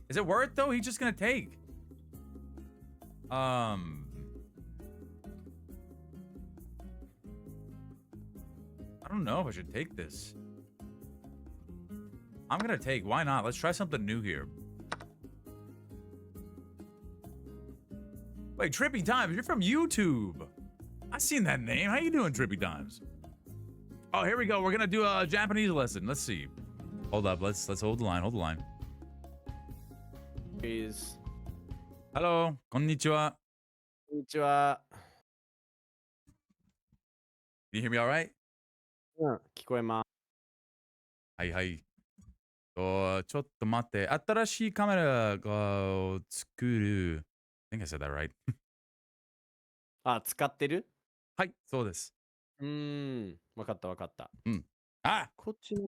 [SPEAKER 1] Is it worth though? He's just gonna take. I don't know if I should take this. I'm gonna take. Why not? Let's try something new here. Wait, Trippy Times, you're from YouTube. I seen that name. How you doing, Trippy Times? Oh, here we go. We're gonna do a Japanese lesson. Let's see. Hold up. Let's hold the line. Hold the line.
[SPEAKER 8] Please.
[SPEAKER 1] Hello. Konnichiwa.
[SPEAKER 8] こんにちは。
[SPEAKER 1] Can you hear me all right?
[SPEAKER 8] うん、聞こえます。
[SPEAKER 1] はいはい。ちょっと待って。新しいカメラを作る。I think I said that right.
[SPEAKER 8] あ、使ってる？
[SPEAKER 1] はい、そうです。
[SPEAKER 8] わかったわかった。
[SPEAKER 1] あ、
[SPEAKER 8] こっちの